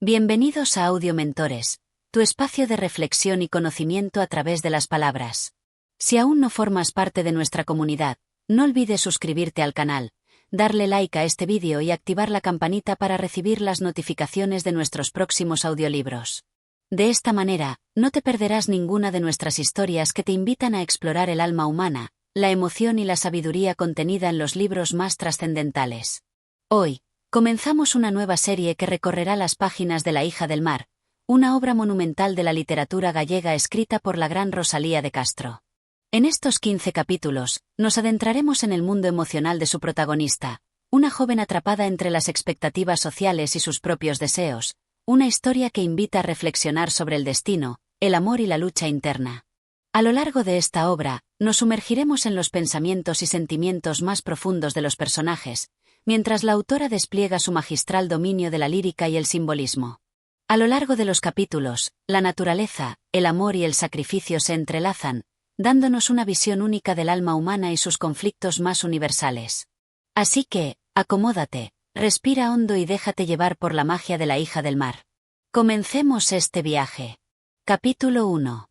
Bienvenidos a Audio Mentores, tu espacio de reflexión y conocimiento a través de las palabras. Si aún no formas parte de nuestra comunidad, no olvides suscribirte al canal, darle like a este vídeo y activar la campanita para recibir las notificaciones de nuestros próximos audiolibros. De esta manera, no te perderás ninguna de nuestras historias que te invitan a explorar el alma humana, la emoción y la sabiduría contenida en los libros más trascendentales. Hoy, comenzamos una nueva serie que recorrerá las páginas de La hija del mar, una obra monumental de la literatura gallega escrita por la gran Rosalía de Castro. En estos 15 capítulos, nos adentraremos en el mundo emocional de su protagonista, una joven atrapada entre las expectativas sociales y sus propios deseos, una historia que invita a reflexionar sobre el destino, el amor y la lucha interna. A lo largo de esta obra, nos sumergiremos en los pensamientos y sentimientos más profundos de los personajes, mientras la autora despliega su magistral dominio de la lírica y el simbolismo. A lo largo de los capítulos, la naturaleza, el amor y el sacrificio se entrelazan, dándonos una visión única del alma humana y sus conflictos más universales. Así que, acomódate, respira hondo y déjate llevar por la magia de La hija del mar. Comencemos este viaje. Capítulo 1.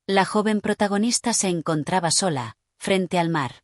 La joven protagonista se encontraba sola, frente al mar.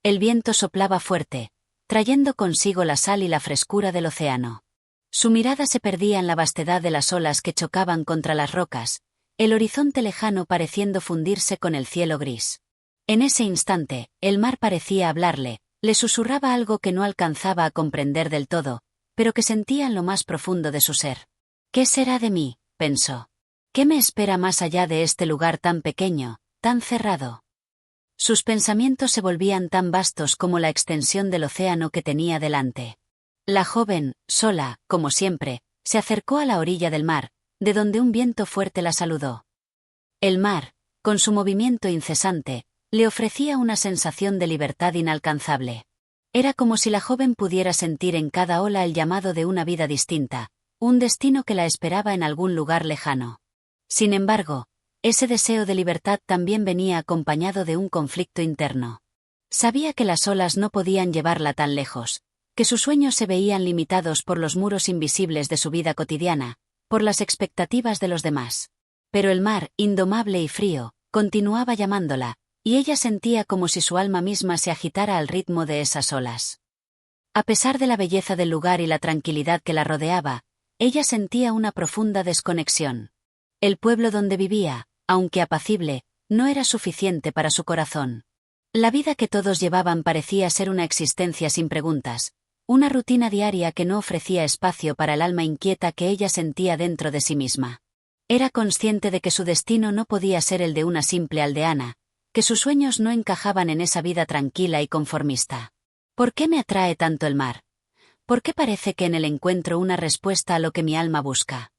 El viento soplaba fuerte, trayendo consigo la sal y la frescura del océano. Su mirada se perdía en la vastedad de las olas que chocaban contra las rocas, el horizonte lejano pareciendo fundirse con el cielo gris. En ese instante, el mar parecía hablarle, le susurraba algo que no alcanzaba a comprender del todo, pero que sentía en lo más profundo de su ser. ¿Qué será de mí?, pensó. ¿Qué me espera más allá de este lugar tan pequeño, tan cerrado? Sus pensamientos se volvían tan vastos como la extensión del océano que tenía delante. La joven, sola, como siempre, se acercó a la orilla del mar, de donde un viento fuerte la saludó. El mar, con su movimiento incesante, le ofrecía una sensación de libertad inalcanzable. Era como si la joven pudiera sentir en cada ola el llamado de una vida distinta, un destino que la esperaba en algún lugar lejano. Sin embargo, ese deseo de libertad también venía acompañado de un conflicto interno. Sabía que las olas no podían llevarla tan lejos, que sus sueños se veían limitados por los muros invisibles de su vida cotidiana, por las expectativas de los demás. Pero el mar, indomable y frío, continuaba llamándola, y ella sentía como si su alma misma se agitara al ritmo de esas olas. A pesar de la belleza del lugar y la tranquilidad que la rodeaba, ella sentía una profunda desconexión. El pueblo donde vivía, aunque apacible, no era suficiente para su corazón. La vida que todos llevaban parecía ser una existencia sin preguntas, una rutina diaria que no ofrecía espacio para el alma inquieta que ella sentía dentro de sí misma. Era consciente de que su destino no podía ser el de una simple aldeana, que sus sueños no encajaban en esa vida tranquila y conformista. ¿Por qué me atrae tanto el mar? ¿Por qué parece que en él encuentro una respuesta a lo que mi alma busca?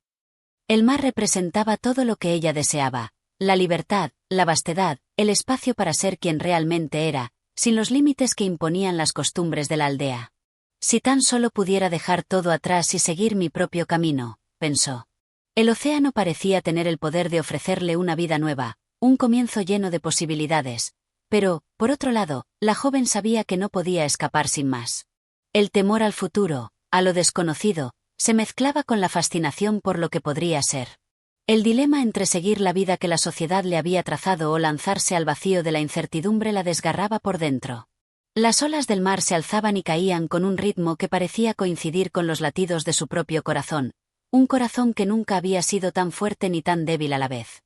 El mar representaba todo lo que ella deseaba, la libertad, la vastedad, el espacio para ser quien realmente era, sin los límites que imponían las costumbres de la aldea. Si tan solo pudiera dejar todo atrás y seguir mi propio camino, pensó. El océano parecía tener el poder de ofrecerle una vida nueva, un comienzo lleno de posibilidades, pero, por otro lado, la joven sabía que no podía escapar sin más. El temor al futuro, a lo desconocido, se mezclaba con la fascinación por lo que podría ser. El dilema entre seguir la vida que la sociedad le había trazado o lanzarse al vacío de la incertidumbre la desgarraba por dentro. Las olas del mar se alzaban y caían con un ritmo que parecía coincidir con los latidos de su propio corazón, un corazón que nunca había sido tan fuerte ni tan débil a la vez.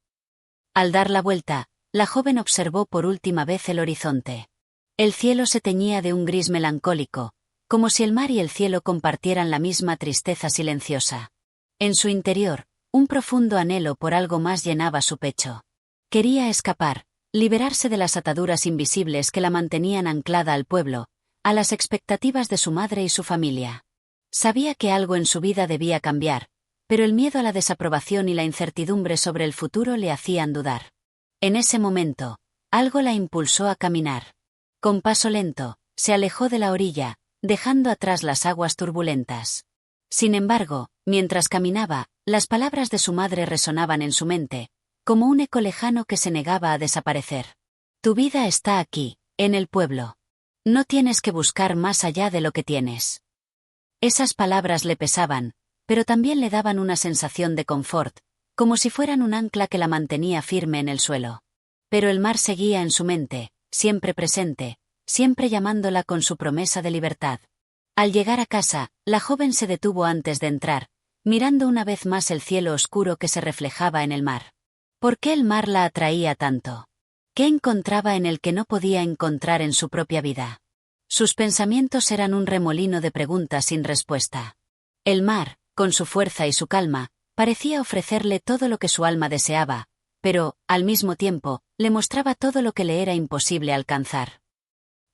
Al dar la vuelta, la joven observó por última vez el horizonte. El cielo se teñía de un gris melancólico, como si el mar y el cielo compartieran la misma tristeza silenciosa. En su interior, un profundo anhelo por algo más llenaba su pecho. Quería escapar, liberarse de las ataduras invisibles que la mantenían anclada al pueblo, a las expectativas de su madre y su familia. Sabía que algo en su vida debía cambiar, pero el miedo a la desaprobación y la incertidumbre sobre el futuro le hacían dudar. En ese momento, algo la impulsó a caminar. Con paso lento, se alejó de la orilla, dejando atrás las aguas turbulentas. Sin embargo, mientras caminaba, las palabras de su madre resonaban en su mente, como un eco lejano que se negaba a desaparecer. Tu vida está aquí, en el pueblo. No tienes que buscar más allá de lo que tienes. Esas palabras le pesaban, pero también le daban una sensación de confort, como si fueran un ancla que la mantenía firme en el suelo. Pero el mar seguía en su mente, siempre presente, siempre llamándola con su promesa de libertad. Al llegar a casa, la joven se detuvo antes de entrar, mirando una vez más el cielo oscuro que se reflejaba en el mar. ¿Por qué el mar la atraía tanto? ¿Qué encontraba en el que no podía encontrar en su propia vida? Sus pensamientos eran un remolino de preguntas sin respuesta. El mar, con su fuerza y su calma, parecía ofrecerle todo lo que su alma deseaba, pero, al mismo tiempo, le mostraba todo lo que le era imposible alcanzar.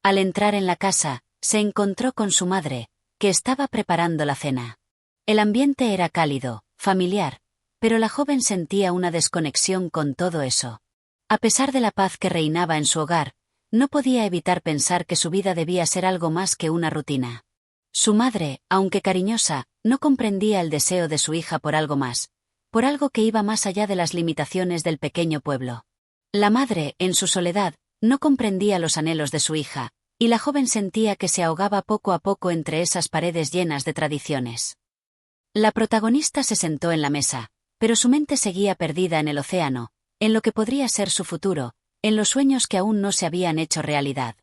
Al entrar en la casa, se encontró con su madre, que estaba preparando la cena. El ambiente era cálido, familiar, pero la joven sentía una desconexión con todo eso. A pesar de la paz que reinaba en su hogar, no podía evitar pensar que su vida debía ser algo más que una rutina. Su madre, aunque cariñosa, no comprendía el deseo de su hija por algo más, por algo que iba más allá de las limitaciones del pequeño pueblo. La madre, en su soledad, no comprendía los anhelos de su hija, y la joven sentía que se ahogaba poco a poco entre esas paredes llenas de tradiciones. La protagonista se sentó en la mesa, pero su mente seguía perdida en el océano, en lo que podría ser su futuro, en los sueños que aún no se habían hecho realidad.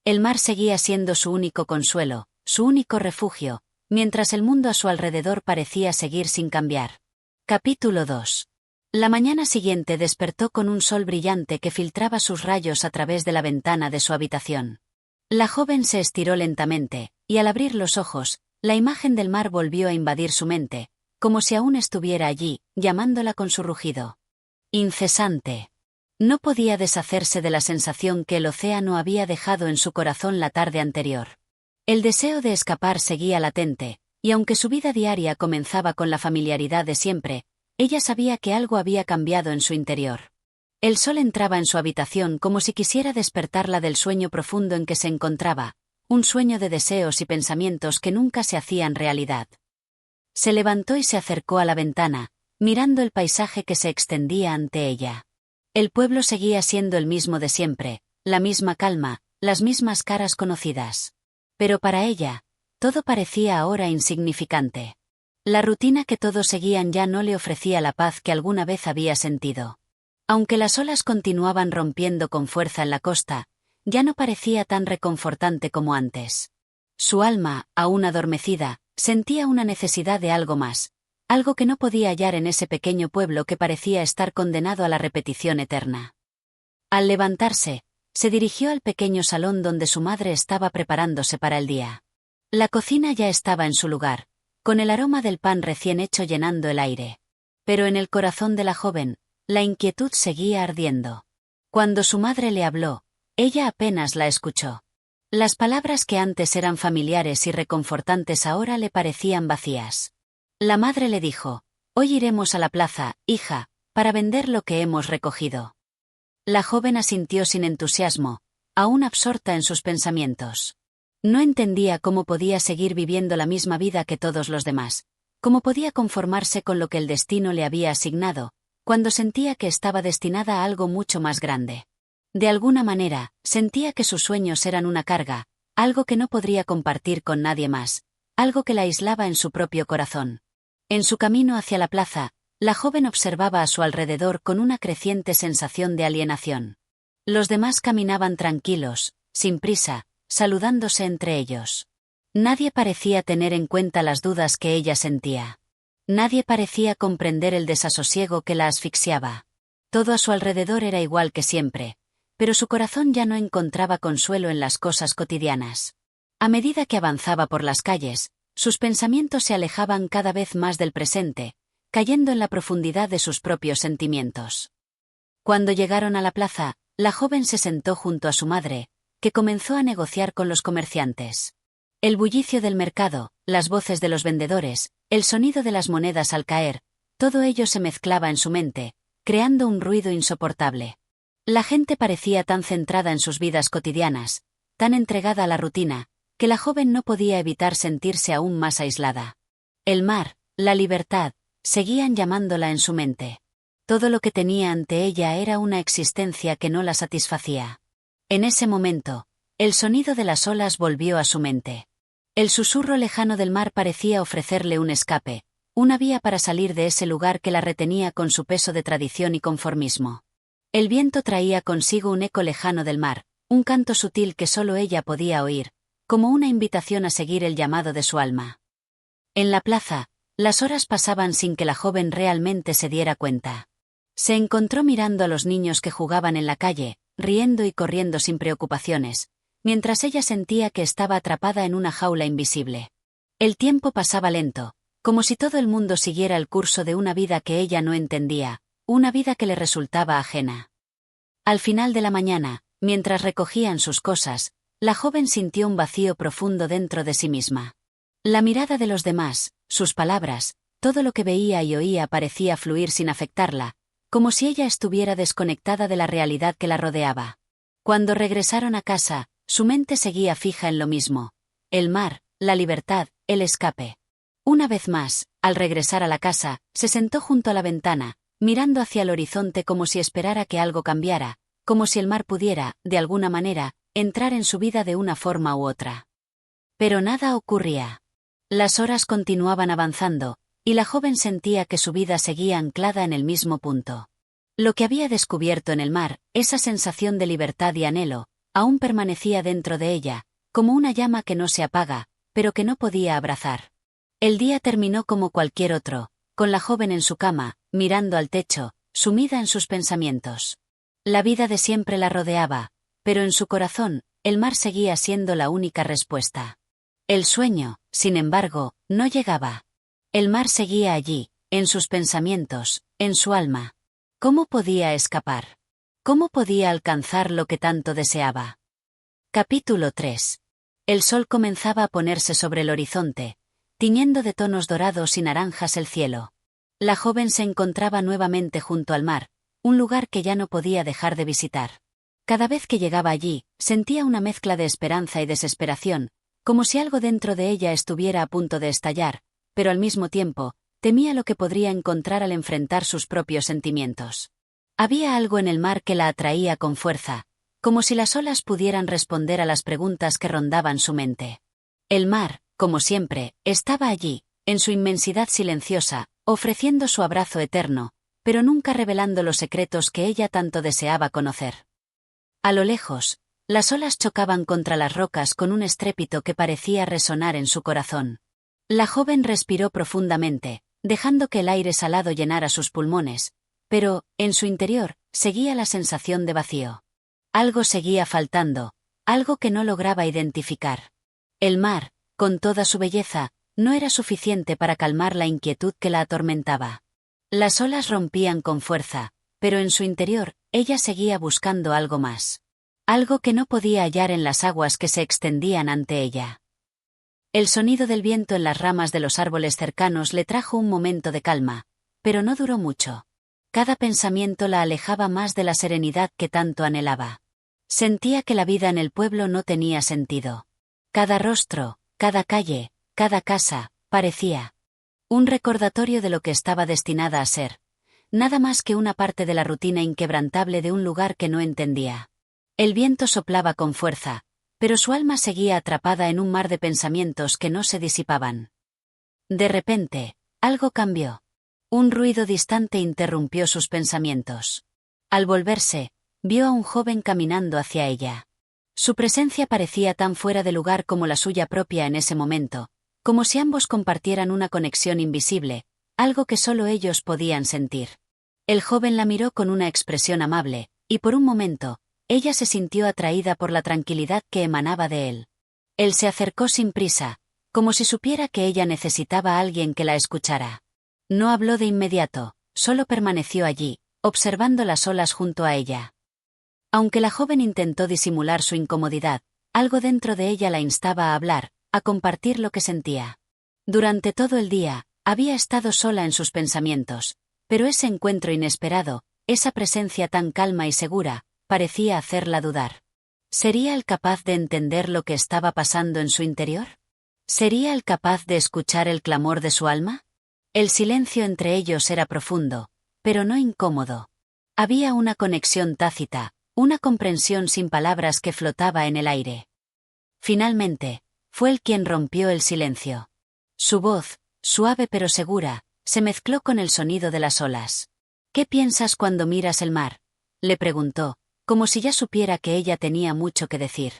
El mar seguía siendo su único consuelo, su único refugio, mientras el mundo a su alrededor parecía seguir sin cambiar. Capítulo 2. La mañana siguiente despertó con un sol brillante que filtraba sus rayos a través de la ventana de su habitación. La joven se estiró lentamente, y al abrir los ojos, la imagen del mar volvió a invadir su mente, como si aún estuviera allí, llamándola con su rugido incesante. No podía deshacerse de la sensación que el océano había dejado en su corazón la tarde anterior. El deseo de escapar seguía latente, y aunque su vida diaria comenzaba con la familiaridad de siempre, ella sabía que algo había cambiado en su interior. El sol entraba en su habitación como si quisiera despertarla del sueño profundo en que se encontraba, un sueño de deseos y pensamientos que nunca se hacían realidad. Se levantó y se acercó a la ventana, mirando el paisaje que se extendía ante ella. El pueblo seguía siendo el mismo de siempre, la misma calma, las mismas caras conocidas. Pero para ella, todo parecía ahora insignificante. La rutina que todos seguían ya no le ofrecía la paz que alguna vez había sentido. Aunque las olas continuaban rompiendo con fuerza en la costa, ya no parecía tan reconfortante como antes. Su alma, aún adormecida, sentía una necesidad de algo más, algo que no podía hallar en ese pequeño pueblo que parecía estar condenado a la repetición eterna. Al levantarse, se dirigió al pequeño salón donde su madre estaba preparándose para el día. La cocina ya estaba en su lugar, con el aroma del pan recién hecho llenando el aire. Pero en el corazón de la joven, la inquietud seguía ardiendo. Cuando su madre le habló, ella apenas la escuchó. Las palabras que antes eran familiares y reconfortantes ahora le parecían vacías. La madre le dijo: «Hoy iremos a la plaza, hija, para vender lo que hemos recogido». La joven asintió sin entusiasmo, aún absorta en sus pensamientos. No entendía cómo podía seguir viviendo la misma vida que todos los demás, cómo podía conformarse con lo que el destino le había asignado, cuando sentía que estaba destinada a algo mucho más grande. De alguna manera, sentía que sus sueños eran una carga, algo que no podría compartir con nadie más, algo que la aislaba en su propio corazón. En su camino hacia la plaza, la joven observaba a su alrededor con una creciente sensación de alienación. Los demás caminaban tranquilos, sin prisa, saludándose entre ellos. Nadie parecía tener en cuenta las dudas que ella sentía. Nadie parecía comprender el desasosiego que la asfixiaba. Todo a su alrededor era igual que siempre, pero su corazón ya no encontraba consuelo en las cosas cotidianas. A medida que avanzaba por las calles, sus pensamientos se alejaban cada vez más del presente, cayendo en la profundidad de sus propios sentimientos. Cuando llegaron a la plaza, la joven se sentó junto a su madre, que comenzó a negociar con los comerciantes. El bullicio del mercado, las voces de los vendedores, el sonido de las monedas al caer, todo ello se mezclaba en su mente, creando un ruido insoportable. La gente parecía tan centrada en sus vidas cotidianas, tan entregada a la rutina, que la joven no podía evitar sentirse aún más aislada. El mar, la libertad, seguían llamándola en su mente. Todo lo que tenía ante ella era una existencia que no la satisfacía. En ese momento, el sonido de las olas volvió a su mente. El susurro lejano del mar parecía ofrecerle un escape, una vía para salir de ese lugar que la retenía con su peso de tradición y conformismo. El viento traía consigo un eco lejano del mar, un canto sutil que solo ella podía oír, como una invitación a seguir el llamado de su alma. En la plaza, las horas pasaban sin que la joven realmente se diera cuenta. Se encontró mirando a los niños que jugaban en la calle, riendo y corriendo sin preocupaciones, mientras ella sentía que estaba atrapada en una jaula invisible. El tiempo pasaba lento, como si todo el mundo siguiera el curso de una vida que ella no entendía, una vida que le resultaba ajena. Al final de la mañana, mientras recogían sus cosas, la joven sintió un vacío profundo dentro de sí misma. La mirada de los demás, sus palabras, todo lo que veía y oía parecía fluir sin afectarla, como si ella estuviera desconectada de la realidad que la rodeaba. Cuando regresaron a casa, su mente seguía fija en lo mismo: el mar, la libertad, el escape. Una vez más, al regresar a la casa, se sentó junto a la ventana, mirando hacia el horizonte como si esperara que algo cambiara, como si el mar pudiera, de alguna manera, entrar en su vida de una forma u otra. Pero nada ocurría. Las horas continuaban avanzando, y la joven sentía que su vida seguía anclada en el mismo punto. Lo que había descubierto en el mar, esa sensación de libertad y anhelo, aún permanecía dentro de ella, como una llama que no se apaga, pero que no podía abrazar. El día terminó como cualquier otro, con la joven en su cama, mirando al techo, sumida en sus pensamientos. La vida de siempre la rodeaba, pero en su corazón, el mar seguía siendo la única respuesta. El sueño, sin embargo, no llegaba. El mar seguía allí, en sus pensamientos, en su alma. ¿Cómo podía escapar? ¿Cómo podía alcanzar lo que tanto deseaba? Capítulo 3. El sol comenzaba a ponerse sobre el horizonte, tiñendo de tonos dorados y naranjas el cielo. La joven se encontraba nuevamente junto al mar, un lugar que ya no podía dejar de visitar. Cada vez que llegaba allí, sentía una mezcla de esperanza y desesperación, como si algo dentro de ella estuviera a punto de estallar, pero al mismo tiempo, temía lo que podría encontrar al enfrentar sus propios sentimientos. Había algo en el mar que la atraía con fuerza, como si las olas pudieran responder a las preguntas que rondaban su mente. El mar, como siempre, estaba allí, en su inmensidad silenciosa, ofreciendo su abrazo eterno, pero nunca revelando los secretos que ella tanto deseaba conocer. A lo lejos, las olas chocaban contra las rocas con un estrépito que parecía resonar en su corazón. La joven respiró profundamente, dejando que el aire salado llenara sus pulmones, pero, en su interior, seguía la sensación de vacío. Algo seguía faltando, algo que no lograba identificar. El mar, con toda su belleza, no era suficiente para calmar la inquietud que la atormentaba. Las olas rompían con fuerza, pero en su interior, ella seguía buscando algo más. Algo que no podía hallar en las aguas que se extendían ante ella. El sonido del viento en las ramas de los árboles cercanos le trajo un momento de calma, pero no duró mucho. Cada pensamiento la alejaba más de la serenidad que tanto anhelaba. Sentía que la vida en el pueblo no tenía sentido. Cada rostro, cada calle, cada casa, parecía un recordatorio de lo que estaba destinada a ser, nada más que una parte de la rutina inquebrantable de un lugar que no entendía. El viento soplaba con fuerza, pero su alma seguía atrapada en un mar de pensamientos que no se disipaban. De repente, algo cambió. Un ruido distante interrumpió sus pensamientos. Al volverse, vio a un joven caminando hacia ella. Su presencia parecía tan fuera de lugar como la suya propia en ese momento, como si ambos compartieran una conexión invisible, algo que solo ellos podían sentir. El joven la miró con una expresión amable, y por un momento, ella se sintió atraída por la tranquilidad que emanaba de él. Él se acercó sin prisa, como si supiera que ella necesitaba a alguien que la escuchara. No habló de inmediato, solo permaneció allí, observando las olas junto a ella. Aunque la joven intentó disimular su incomodidad, algo dentro de ella la instaba a hablar, a compartir lo que sentía. Durante todo el día, había estado sola en sus pensamientos, pero ese encuentro inesperado, esa presencia tan calma y segura, parecía hacerla dudar. ¿Sería él capaz de entender lo que estaba pasando en su interior? ¿Sería él capaz de escuchar el clamor de su alma? El silencio entre ellos era profundo, pero no incómodo. Había una conexión tácita, una comprensión sin palabras que flotaba en el aire. Finalmente, fue él quien rompió el silencio. Su voz, suave pero segura, se mezcló con el sonido de las olas. ¿Qué piensas cuando miras el mar?, le preguntó, como si ya supiera que ella tenía mucho que decir.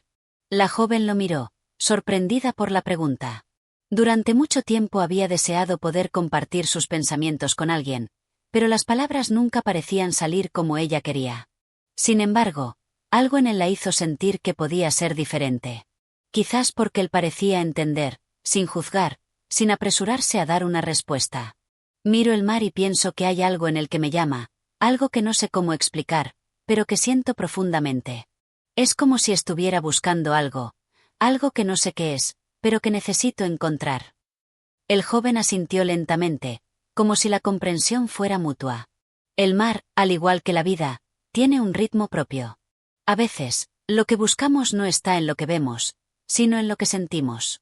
La joven lo miró, sorprendida por la pregunta. Durante mucho tiempo había deseado poder compartir sus pensamientos con alguien, pero las palabras nunca parecían salir como ella quería. Sin embargo, algo en él la hizo sentir que podía ser diferente. Quizás porque él parecía entender, sin juzgar, sin apresurarse a dar una respuesta. Miro el mar y pienso que hay algo en él que me llama, algo que no sé cómo explicar, pero que siento profundamente. Es como si estuviera buscando algo que no sé qué es, pero que necesito encontrar. El joven asintió lentamente, como si la comprensión fuera mutua. El mar, al igual que la vida, tiene un ritmo propio. A veces, lo que buscamos no está en lo que vemos, sino en lo que sentimos.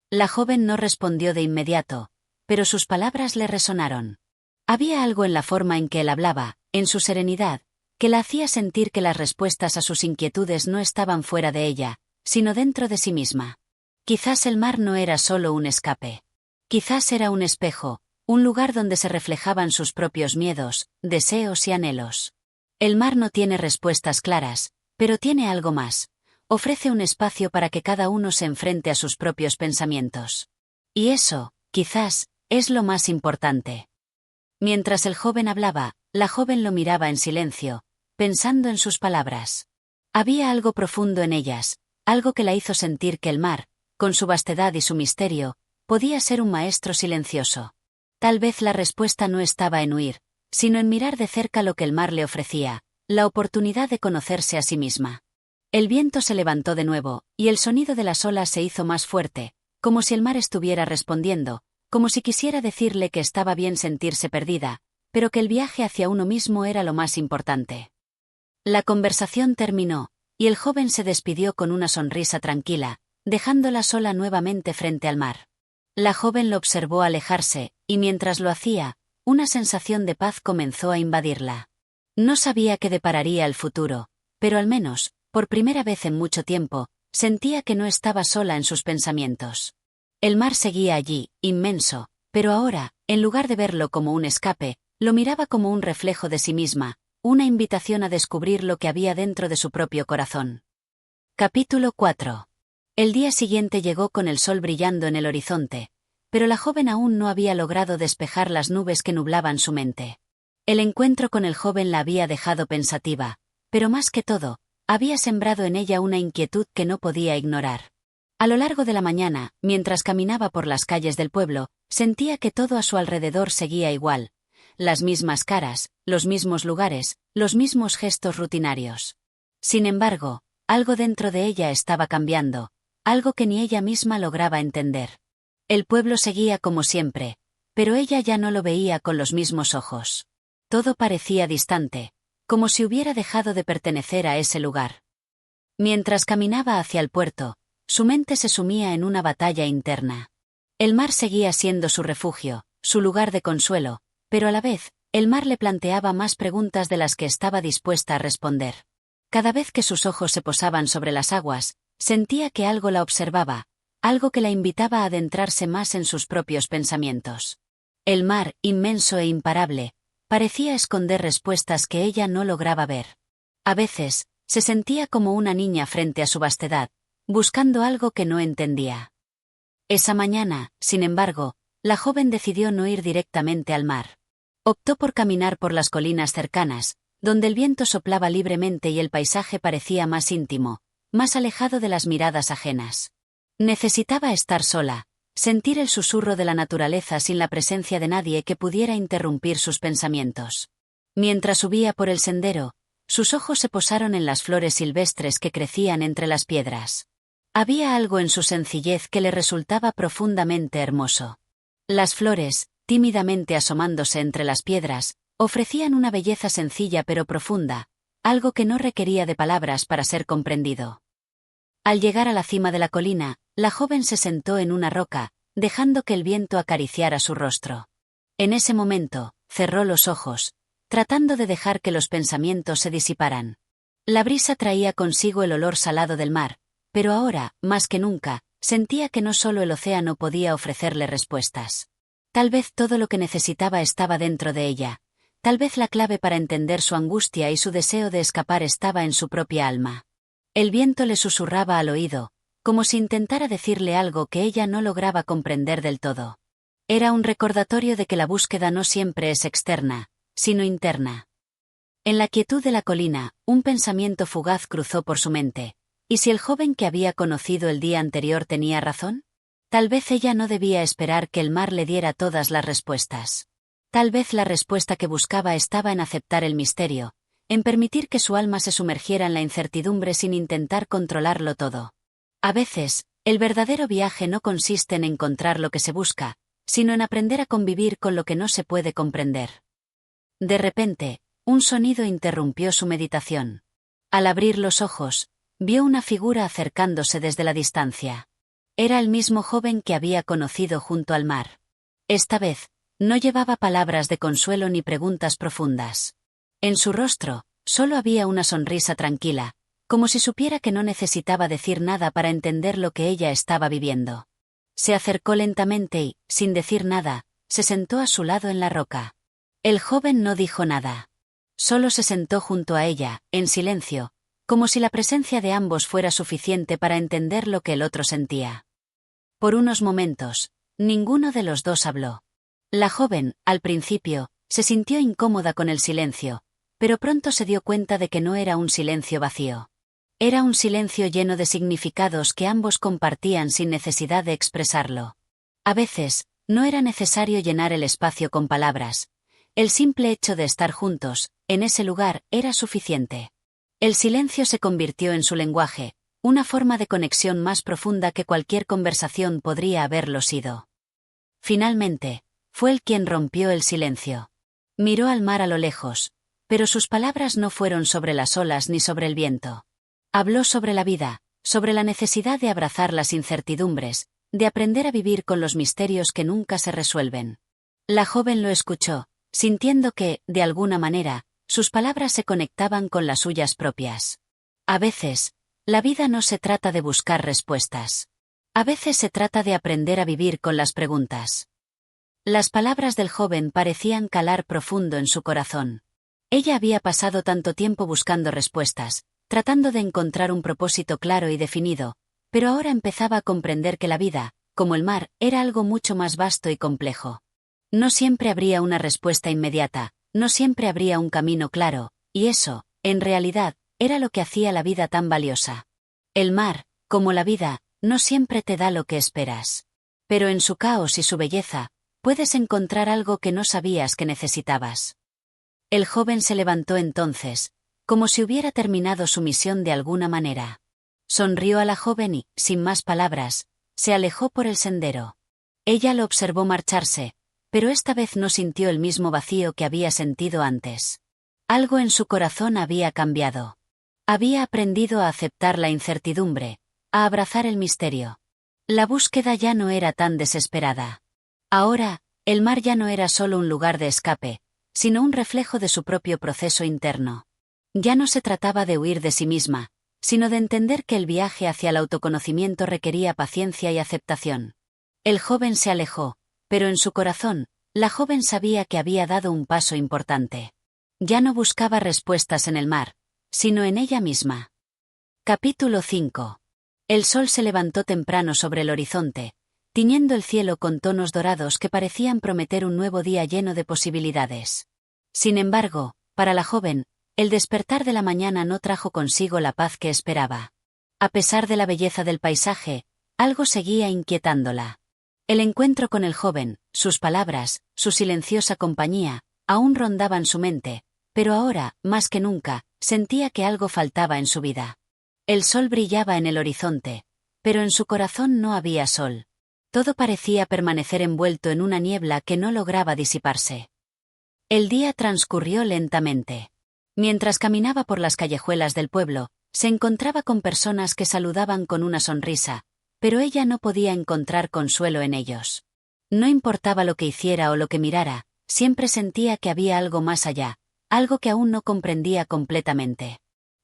La joven no respondió de inmediato, pero sus palabras le resonaron. Había algo en la forma en que él hablaba, en su serenidad, que la hacía sentir que las respuestas a sus inquietudes no estaban fuera de ella, sino dentro de sí misma. Quizás el mar no era solo un escape. Quizás era un espejo, un lugar donde se reflejaban sus propios miedos, deseos y anhelos. El mar no tiene respuestas claras, pero tiene algo más. Ofrece un espacio para que cada uno se enfrente a sus propios pensamientos. Y eso, quizás, es lo más importante. Mientras el joven hablaba, la joven lo miraba en silencio, pensando en sus palabras. Había algo profundo en ellas, algo que la hizo sentir que el mar, con su vastedad y su misterio, podía ser un maestro silencioso. Tal vez la respuesta no estaba en huir, sino en mirar de cerca lo que el mar le ofrecía, la oportunidad de conocerse a sí misma. El viento se levantó de nuevo, y el sonido de las olas se hizo más fuerte, como si el mar estuviera respondiendo, como si quisiera decirle que estaba bien sentirse perdida, pero que el viaje hacia uno mismo era lo más importante. La conversación terminó, y el joven se despidió con una sonrisa tranquila, dejándola sola nuevamente frente al mar. La joven lo observó alejarse, y mientras lo hacía, una sensación de paz comenzó a invadirla. No sabía qué depararía el futuro, pero al menos, por primera vez en mucho tiempo, sentía que no estaba sola en sus pensamientos. El mar seguía allí, inmenso, pero ahora, en lugar de verlo como un escape, lo miraba como un reflejo de sí misma, una invitación a descubrir lo que había dentro de su propio corazón. Capítulo 4. El día siguiente llegó con el sol brillando en el horizonte, pero la joven aún no había logrado despejar las nubes que nublaban su mente. El encuentro con el joven la había dejado pensativa, pero más que todo, había sembrado en ella una inquietud que no podía ignorar. A lo largo de la mañana, mientras caminaba por las calles del pueblo, sentía que todo a su alrededor seguía igual. Las mismas caras, los mismos lugares, los mismos gestos rutinarios. Sin embargo, algo dentro de ella estaba cambiando, algo que ni ella misma lograba entender. El pueblo seguía como siempre, pero ella ya no lo veía con los mismos ojos. Todo parecía distante, como si hubiera dejado de pertenecer a ese lugar. Mientras caminaba hacia el puerto, su mente se sumía en una batalla interna. El mar seguía siendo su refugio, su lugar de consuelo, pero a la vez, el mar le planteaba más preguntas de las que estaba dispuesta a responder. Cada vez que sus ojos se posaban sobre las aguas, sentía que algo la observaba, algo que la invitaba a adentrarse más en sus propios pensamientos. El mar, inmenso e imparable, parecía esconder respuestas que ella no lograba ver. A veces, se sentía como una niña frente a su vastedad, buscando algo que no entendía. Esa mañana, sin embargo, la joven decidió no ir directamente al mar. Optó por caminar por las colinas cercanas, donde el viento soplaba libremente y el paisaje parecía más íntimo, más alejado de las miradas ajenas. Necesitaba estar sola, sentir el susurro de la naturaleza sin la presencia de nadie que pudiera interrumpir sus pensamientos. Mientras subía por el sendero, sus ojos se posaron en las flores silvestres que crecían entre las piedras. Había algo en su sencillez que le resultaba profundamente hermoso. Las flores, tímidamente asomándose entre las piedras, ofrecían una belleza sencilla pero profunda, algo que no requería de palabras para ser comprendido. Al llegar a la cima de la colina, la joven se sentó en una roca, dejando que el viento acariciara su rostro. En ese momento, cerró los ojos, tratando de dejar que los pensamientos se disiparan. La brisa traía consigo el olor salado del mar, pero ahora, más que nunca, sentía que no solo el océano podía ofrecerle respuestas. Tal vez todo lo que necesitaba estaba dentro de ella. Tal vez la clave para entender su angustia y su deseo de escapar estaba en su propia alma. El viento le susurraba al oído, como si intentara decirle algo que ella no lograba comprender del todo. Era un recordatorio de que la búsqueda no siempre es externa, sino interna. En la quietud de la colina, un pensamiento fugaz cruzó por su mente. ¿Y si el joven que había conocido el día anterior tenía razón? Tal vez ella no debía esperar que el mar le diera todas las respuestas. Tal vez la respuesta que buscaba estaba en aceptar el misterio, en permitir que su alma se sumergiera en la incertidumbre sin intentar controlarlo todo. A veces, el verdadero viaje no consiste en encontrar lo que se busca, sino en aprender a convivir con lo que no se puede comprender. De repente, un sonido interrumpió su meditación. Al abrir los ojos, vio una figura acercándose desde la distancia. Era el mismo joven que había conocido junto al mar. Esta vez, no llevaba palabras de consuelo ni preguntas profundas. En su rostro, solo había una sonrisa tranquila, como si supiera que no necesitaba decir nada para entender lo que ella estaba viviendo. Se acercó lentamente y, sin decir nada, se sentó a su lado en la roca. El joven no dijo nada. Solo se sentó junto a ella, en silencio, como si la presencia de ambos fuera suficiente para entender lo que el otro sentía. Por unos momentos, ninguno de los dos habló. La joven, al principio, se sintió incómoda con el silencio, pero pronto se dio cuenta de que no era un silencio vacío. Era un silencio lleno de significados que ambos compartían sin necesidad de expresarlo. A veces, no era necesario llenar el espacio con palabras. El simple hecho de estar juntos, en ese lugar, era suficiente. El silencio se convirtió en su lenguaje, una forma de conexión más profunda que cualquier conversación podría haberlo sido. Finalmente, fue él quien rompió el silencio. Miró al mar a lo lejos, pero sus palabras no fueron sobre las olas ni sobre el viento. Habló sobre la vida, sobre la necesidad de abrazar las incertidumbres, de aprender a vivir con los misterios que nunca se resuelven. La joven lo escuchó, sintiendo que, de alguna manera, sus palabras se conectaban con las suyas propias. A veces, la vida no se trata de buscar respuestas. A veces se trata de aprender a vivir con las preguntas. Las palabras del joven parecían calar profundo en su corazón. Ella había pasado tanto tiempo buscando respuestas, tratando de encontrar un propósito claro y definido, pero ahora empezaba a comprender que la vida, como el mar, era algo mucho más vasto y complejo. No siempre habría una respuesta inmediata, no siempre habría un camino claro, y eso, en realidad, era lo que hacía la vida tan valiosa. El mar, como la vida, no siempre te da lo que esperas. Pero en su caos y su belleza, puedes encontrar algo que no sabías que necesitabas. El joven se levantó entonces, como si hubiera terminado su misión de alguna manera. Sonrió a la joven y, sin más palabras, se alejó por el sendero. Ella lo observó marcharse, pero esta vez no sintió el mismo vacío que había sentido antes. Algo en su corazón había cambiado. Había aprendido a aceptar la incertidumbre, a abrazar el misterio. La búsqueda ya no era tan desesperada. Ahora, el mar ya no era solo un lugar de escape, sino un reflejo de su propio proceso interno. Ya no se trataba de huir de sí misma, sino de entender que el viaje hacia el autoconocimiento requería paciencia y aceptación. El joven se alejó, pero en su corazón, la joven sabía que había dado un paso importante. Ya no buscaba respuestas en el mar, sino en ella misma. Capítulo 5. El sol se levantó temprano sobre el horizonte, tiñendo el cielo con tonos dorados que parecían prometer un nuevo día lleno de posibilidades. Sin embargo, para la joven, el despertar de la mañana no trajo consigo la paz que esperaba. A pesar de la belleza del paisaje, algo seguía inquietándola. El encuentro con el joven, sus palabras, su silenciosa compañía, aún rondaban su mente, pero ahora, más que nunca, sentía que algo faltaba en su vida. El sol brillaba en el horizonte, pero en su corazón no había sol. Todo parecía permanecer envuelto en una niebla que no lograba disiparse. El día transcurrió lentamente. Mientras caminaba por las callejuelas del pueblo, se encontraba con personas que saludaban con una sonrisa, pero ella no podía encontrar consuelo en ellos. No importaba lo que hiciera o lo que mirara, siempre sentía que había algo más allá, algo que aún no comprendía completamente.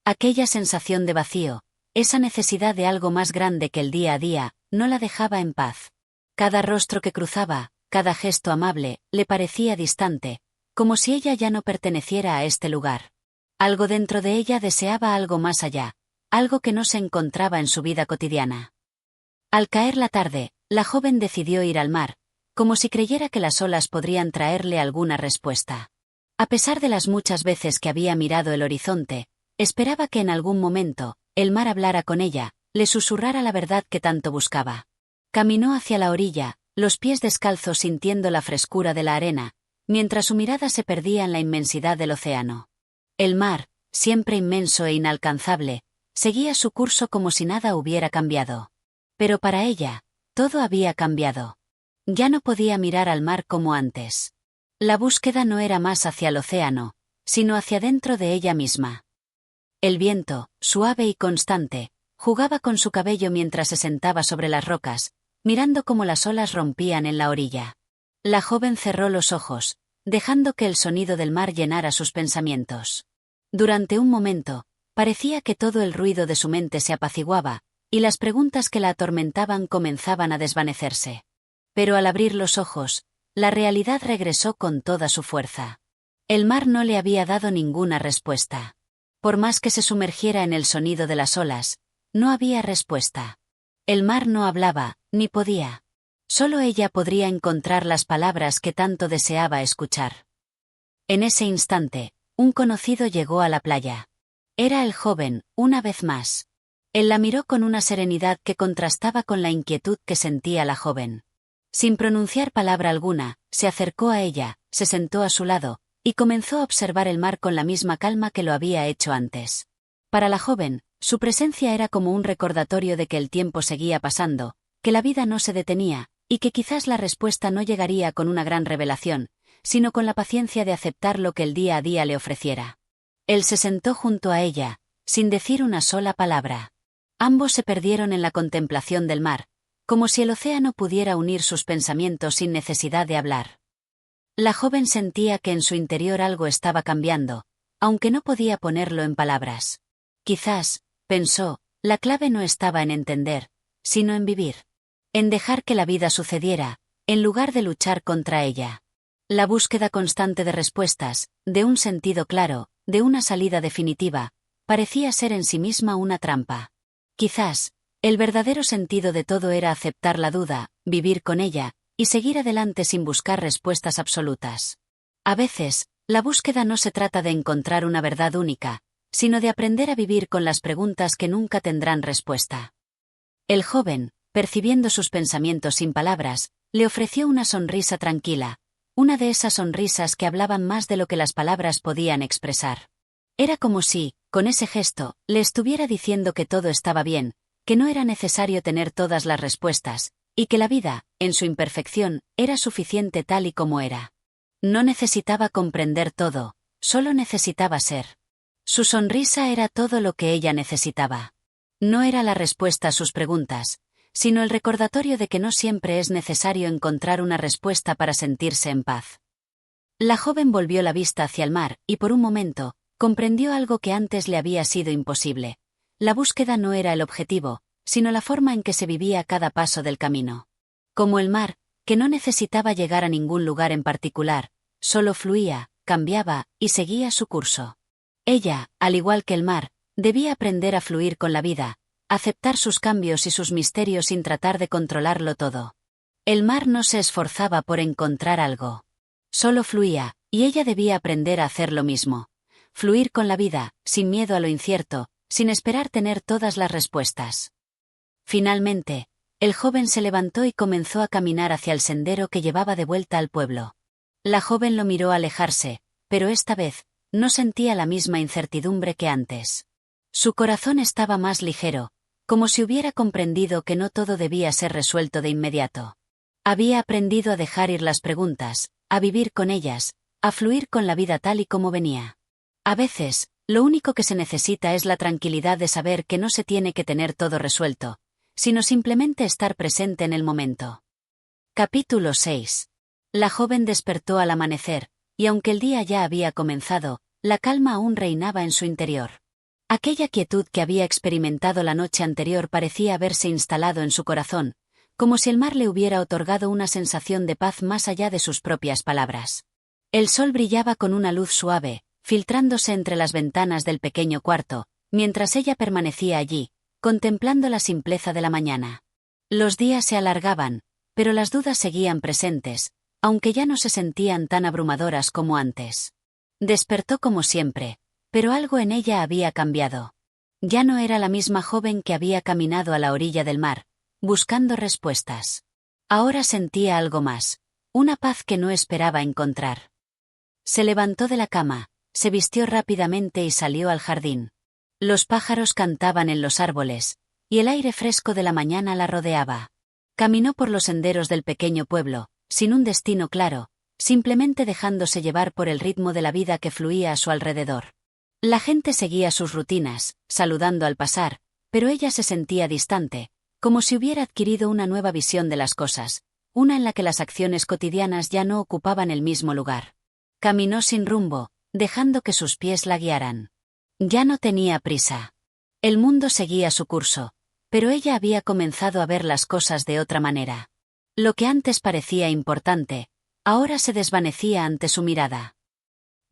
Aquella sensación de vacío, esa necesidad de algo más grande que el día a día, no la dejaba en paz. Cada rostro que cruzaba, cada gesto amable, le parecía distante, como si ella ya no perteneciera a este lugar. Algo dentro de ella deseaba algo más allá, algo que no se encontraba en su vida cotidiana. Al caer la tarde, la joven decidió ir al mar, como si creyera que las olas podrían traerle alguna respuesta. A pesar de las muchas veces que había mirado el horizonte, esperaba que en algún momento, el mar hablara con ella, le susurrara la verdad que tanto buscaba. Caminó hacia la orilla, los pies descalzos sintiendo la frescura de la arena, mientras su mirada se perdía en la inmensidad del océano. El mar, siempre inmenso e inalcanzable, seguía su curso como si nada hubiera cambiado. Pero para ella, todo había cambiado. Ya no podía mirar al mar como antes. La búsqueda no era más hacia el océano, sino hacia dentro de ella misma. El viento, suave y constante, jugaba con su cabello mientras se sentaba sobre las rocas, mirando cómo las olas rompían en la orilla. La joven cerró los ojos, dejando que el sonido del mar llenara sus pensamientos. Durante un momento, parecía que todo el ruido de su mente se apaciguaba, y las preguntas que la atormentaban comenzaban a desvanecerse. Pero al abrir los ojos, la realidad regresó con toda su fuerza. El mar no le había dado ninguna respuesta. Por más que se sumergiera en el sonido de las olas, no había respuesta. El mar no hablaba, ni podía. Solo ella podría encontrar las palabras que tanto deseaba escuchar. En ese instante, un conocido llegó a la playa. Era el joven, una vez más. Él la miró con una serenidad que contrastaba con la inquietud que sentía la joven. Sin pronunciar palabra alguna, se acercó a ella, se sentó a su lado, y comenzó a observar el mar con la misma calma que lo había hecho antes. Para la joven, su presencia era como un recordatorio de que el tiempo seguía pasando, que la vida no se detenía, y que quizás la respuesta no llegaría con una gran revelación, sino con la paciencia de aceptar lo que el día a día le ofreciera. Él se sentó junto a ella, sin decir una sola palabra. Ambos se perdieron en la contemplación del mar, como si el océano pudiera unir sus pensamientos sin necesidad de hablar. La joven sentía que en su interior algo estaba cambiando, aunque no podía ponerlo en palabras. Quizás, pensó, la clave no estaba en entender, sino en vivir. En dejar que la vida sucediera, en lugar de luchar contra ella. La búsqueda constante de respuestas, de un sentido claro, de una salida definitiva, parecía ser en sí misma una trampa. Quizás, el verdadero sentido de todo era aceptar la duda, vivir con ella, y seguir adelante sin buscar respuestas absolutas. A veces, la búsqueda no se trata de encontrar una verdad única, sino de aprender a vivir con las preguntas que nunca tendrán respuesta. El joven, percibiendo sus pensamientos sin palabras, le ofreció una sonrisa tranquila, una de esas sonrisas que hablaban más de lo que las palabras podían expresar. Era como si, con ese gesto, le estuviera diciendo que todo estaba bien, que no era necesario tener todas las respuestas, y que la vida, en su imperfección, era suficiente tal y como era. No necesitaba comprender todo, solo necesitaba ser. Su sonrisa era todo lo que ella necesitaba. No era la respuesta a sus preguntas, sino el recordatorio de que no siempre es necesario encontrar una respuesta para sentirse en paz. La joven volvió la vista hacia el mar, y por un momento, comprendió algo que antes le había sido imposible. La búsqueda no era el objetivo, sino la forma en que se vivía cada paso del camino. Como el mar, que no necesitaba llegar a ningún lugar en particular, solo fluía, cambiaba, y seguía su curso. Ella, al igual que el mar, debía aprender a fluir con la vida, aceptar sus cambios y sus misterios sin tratar de controlarlo todo. El mar no se esforzaba por encontrar algo. Solo fluía, y ella debía aprender a hacer lo mismo. Fluir con la vida, sin miedo a lo incierto, sin esperar tener todas las respuestas. Finalmente, el joven se levantó y comenzó a caminar hacia el sendero que llevaba de vuelta al pueblo. La joven lo miró alejarse, pero esta vez, no sentía la misma incertidumbre que antes. Su corazón estaba más ligero, como si hubiera comprendido que no todo debía ser resuelto de inmediato. Había aprendido a dejar ir las preguntas, a vivir con ellas, a fluir con la vida tal y como venía. A veces, lo único que se necesita es la tranquilidad de saber que no se tiene que tener todo resuelto, sino simplemente estar presente en el momento. Capítulo 6. La joven despertó al amanecer, y aunque el día ya había comenzado, la calma aún reinaba en su interior. Aquella quietud que había experimentado la noche anterior parecía haberse instalado en su corazón, como si el mar le hubiera otorgado una sensación de paz más allá de sus propias palabras. El sol brillaba con una luz suave, filtrándose entre las ventanas del pequeño cuarto, mientras ella permanecía allí, contemplando la simpleza de la mañana. Los días se alargaban, pero las dudas seguían presentes, aunque ya no se sentían tan abrumadoras como antes. Despertó como siempre, pero algo en ella había cambiado. Ya no era la misma joven que había caminado a la orilla del mar, buscando respuestas. Ahora sentía algo más, una paz que no esperaba encontrar. Se levantó de la cama, se vistió rápidamente y salió al jardín. Los pájaros cantaban en los árboles, y el aire fresco de la mañana la rodeaba. Caminó por los senderos del pequeño pueblo, sin un destino claro, simplemente dejándose llevar por el ritmo de la vida que fluía a su alrededor. La gente seguía sus rutinas, saludando al pasar, pero ella se sentía distante, como si hubiera adquirido una nueva visión de las cosas, una en la que las acciones cotidianas ya no ocupaban el mismo lugar. Caminó sin rumbo, dejando que sus pies la guiaran. Ya no tenía prisa. El mundo seguía su curso, pero ella había comenzado a ver las cosas de otra manera. Lo que antes parecía importante, ahora se desvanecía ante su mirada.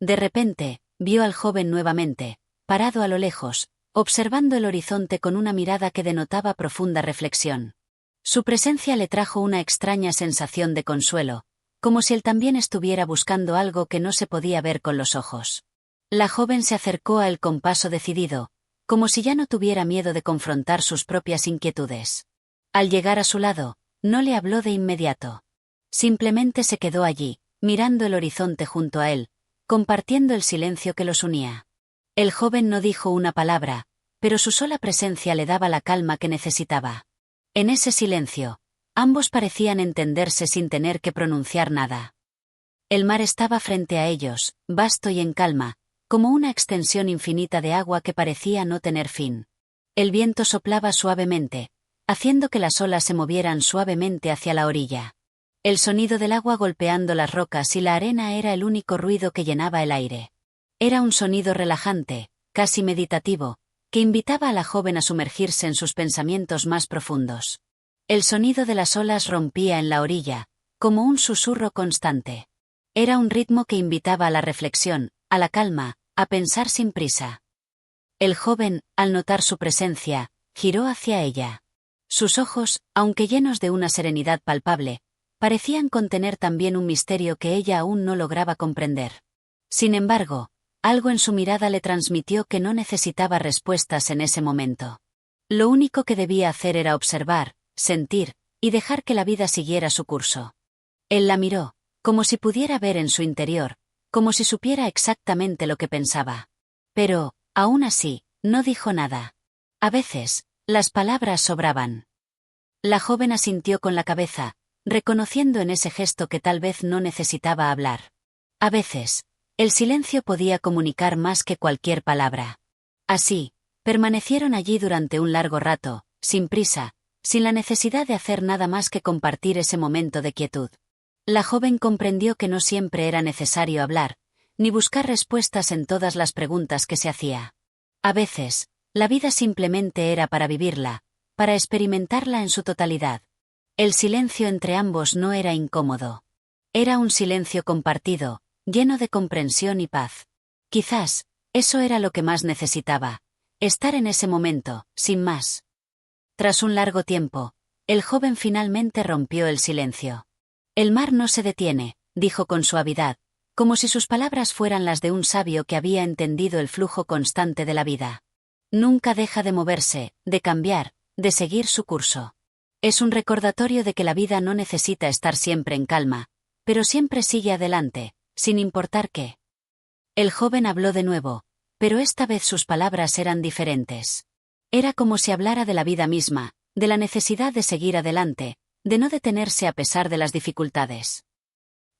De repente, vio al joven nuevamente, parado a lo lejos, observando el horizonte con una mirada que denotaba profunda reflexión. Su presencia le trajo una extraña sensación de consuelo, como si él también estuviera buscando algo que no se podía ver con los ojos. La joven se acercó a él con paso decidido, como si ya no tuviera miedo de confrontar sus propias inquietudes. Al llegar a su lado, no le habló de inmediato. Simplemente se quedó allí, mirando el horizonte junto a él, compartiendo el silencio que los unía. El joven no dijo una palabra, pero su sola presencia le daba la calma que necesitaba. En ese silencio, ambos parecían entenderse sin tener que pronunciar nada. El mar estaba frente a ellos, vasto y en calma, como una extensión infinita de agua que parecía no tener fin. El viento soplaba suavemente, haciendo que las olas se movieran suavemente hacia la orilla. El sonido del agua golpeando las rocas y la arena era el único ruido que llenaba el aire. Era un sonido relajante, casi meditativo, que invitaba a la joven a sumergirse en sus pensamientos más profundos. El sonido de las olas rompía en la orilla, como un susurro constante. Era un ritmo que invitaba a la reflexión, a la calma, a pensar sin prisa. El joven, al notar su presencia, giró hacia ella. Sus ojos, aunque llenos de una serenidad palpable, parecían contener también un misterio que ella aún no lograba comprender. Sin embargo, algo en su mirada le transmitió que no necesitaba respuestas en ese momento. Lo único que debía hacer era observar, sentir, y dejar que la vida siguiera su curso. Él la miró, como si pudiera ver en su interior, como si supiera exactamente lo que pensaba. Pero, aún así, no dijo nada. A veces, las palabras sobraban. La joven asintió con la cabeza, reconociendo en ese gesto que tal vez no necesitaba hablar. A veces, el silencio podía comunicar más que cualquier palabra. Así, permanecieron allí durante un largo rato, sin prisa, sin la necesidad de hacer nada más que compartir ese momento de quietud. La joven comprendió que no siempre era necesario hablar, ni buscar respuestas en todas las preguntas que se hacía. A veces, la vida simplemente era para vivirla, para experimentarla en su totalidad. El silencio entre ambos no era incómodo. Era un silencio compartido, lleno de comprensión y paz. Quizás, eso era lo que más necesitaba, estar en ese momento, sin más. Tras un largo tiempo, el joven finalmente rompió el silencio. El mar no se detiene, dijo con suavidad, como si sus palabras fueran las de un sabio que había entendido el flujo constante de la vida. Nunca deja de moverse, de cambiar, de seguir su curso. Es un recordatorio de que la vida no necesita estar siempre en calma, pero siempre sigue adelante, sin importar qué. El joven habló de nuevo, pero esta vez sus palabras eran diferentes. Era como si hablara de la vida misma, de la necesidad de seguir adelante, de no detenerse a pesar de las dificultades.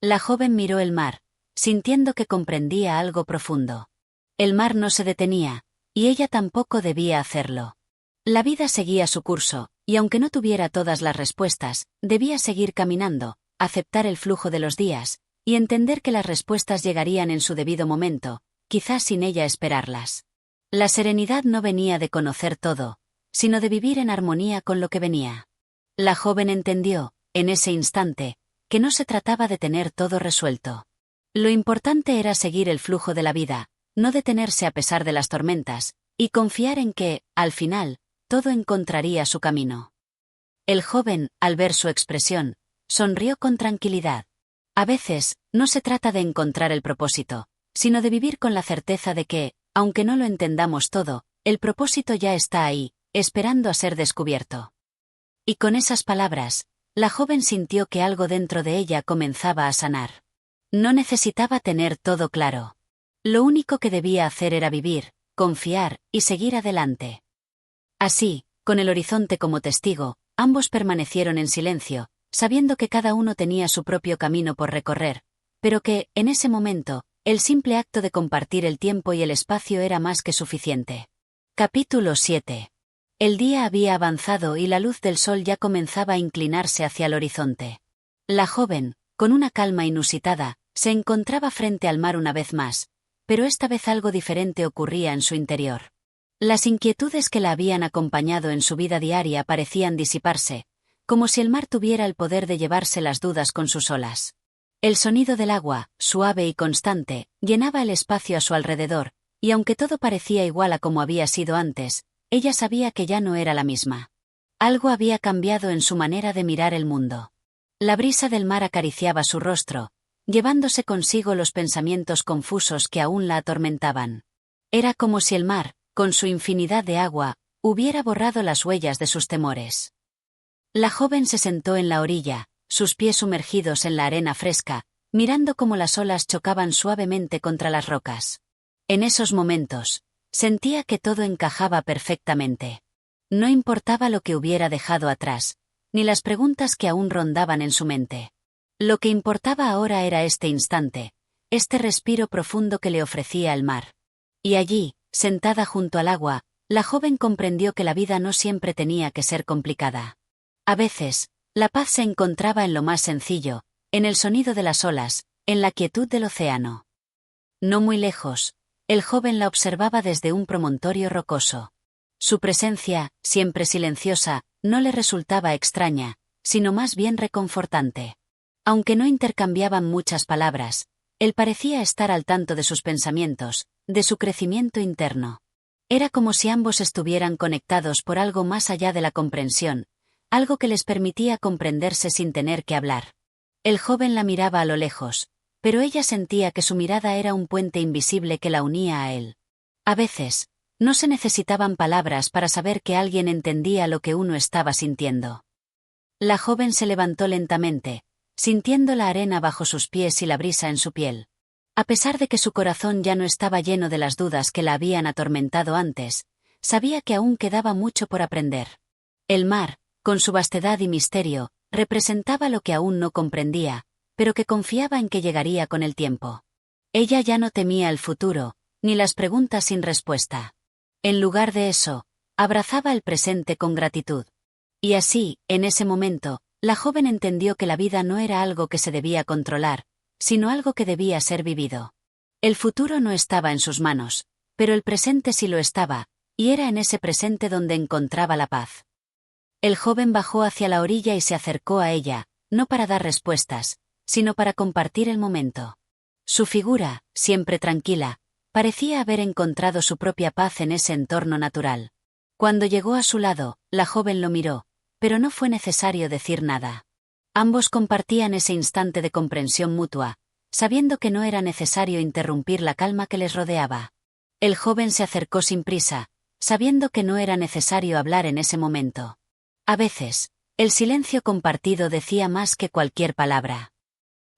La joven miró el mar, sintiendo que comprendía algo profundo. El mar no se detenía, y ella tampoco debía hacerlo. La vida seguía su curso, y aunque no tuviera todas las respuestas, debía seguir caminando, aceptar el flujo de los días, y entender que las respuestas llegarían en su debido momento, quizás sin ella esperarlas. La serenidad no venía de conocer todo, sino de vivir en armonía con lo que venía. La joven entendió, en ese instante, que no se trataba de tener todo resuelto. Lo importante era seguir el flujo de la vida, no detenerse a pesar de las tormentas, y confiar en que, al final, todo encontraría su camino. El joven, al ver su expresión, sonrió con tranquilidad. A veces, no se trata de encontrar el propósito, sino de vivir con la certeza de que, aunque no lo entendamos todo, el propósito ya está ahí, esperando a ser descubierto. Y con esas palabras, la joven sintió que algo dentro de ella comenzaba a sanar. No necesitaba tener todo claro. Lo único que debía hacer era vivir, confiar y seguir adelante. Así, con el horizonte como testigo, ambos permanecieron en silencio, sabiendo que cada uno tenía su propio camino por recorrer, pero que, en ese momento, el simple acto de compartir el tiempo y el espacio era más que suficiente. Capítulo 7. El día había avanzado y la luz del sol ya comenzaba a inclinarse hacia el horizonte. La joven, con una calma inusitada, se encontraba frente al mar una vez más, pero esta vez algo diferente ocurría en su interior. Las inquietudes que la habían acompañado en su vida diaria parecían disiparse, como si el mar tuviera el poder de llevarse las dudas con sus olas. El sonido del agua, suave y constante, llenaba el espacio a su alrededor, y aunque todo parecía igual a como había sido antes, ella sabía que ya no era la misma. Algo había cambiado en su manera de mirar el mundo. La brisa del mar acariciaba su rostro, llevándose consigo los pensamientos confusos que aún la atormentaban. Era como si el mar, con su infinidad de agua, hubiera borrado las huellas de sus temores. La joven se sentó en la orilla, sus pies sumergidos en la arena fresca, mirando cómo las olas chocaban suavemente contra las rocas. En esos momentos, sentía que todo encajaba perfectamente. No importaba lo que hubiera dejado atrás, ni las preguntas que aún rondaban en su mente. Lo que importaba ahora era este instante, este respiro profundo que le ofrecía el mar. Y allí, sentada junto al agua, la joven comprendió que la vida no siempre tenía que ser complicada. A veces, la paz se encontraba en lo más sencillo, en el sonido de las olas, en la quietud del océano. No muy lejos, el joven la observaba desde un promontorio rocoso. Su presencia, siempre silenciosa, no le resultaba extraña, sino más bien reconfortante. Aunque no intercambiaban muchas palabras, él parecía estar al tanto de sus pensamientos, de su crecimiento interno. Era como si ambos estuvieran conectados por algo más allá de la comprensión, algo que les permitía comprenderse sin tener que hablar. El joven la miraba a lo lejos, pero ella sentía que su mirada era un puente invisible que la unía a él. A veces, no se necesitaban palabras para saber que alguien entendía lo que uno estaba sintiendo. La joven se levantó lentamente, sintiendo la arena bajo sus pies y la brisa en su piel. A pesar de que su corazón ya no estaba lleno de las dudas que la habían atormentado antes, sabía que aún quedaba mucho por aprender. El mar, con su vastedad y misterio, representaba lo que aún no comprendía, pero que confiaba en que llegaría con el tiempo. Ella ya no temía el futuro, ni las preguntas sin respuesta. En lugar de eso, abrazaba el presente con gratitud. Y así, en ese momento, la joven entendió que la vida no era algo que se debía controlar, sino algo que debía ser vivido. El futuro no estaba en sus manos, pero el presente sí lo estaba, y era en ese presente donde encontraba la paz. El joven bajó hacia la orilla y se acercó a ella, no para dar respuestas, sino para compartir el momento. Su figura, siempre tranquila, parecía haber encontrado su propia paz en ese entorno natural. Cuando llegó a su lado, la joven lo miró, pero no fue necesario decir nada. Ambos compartían ese instante de comprensión mutua, sabiendo que no era necesario interrumpir la calma que les rodeaba. El joven se acercó sin prisa, sabiendo que no era necesario hablar en ese momento. A veces, el silencio compartido decía más que cualquier palabra.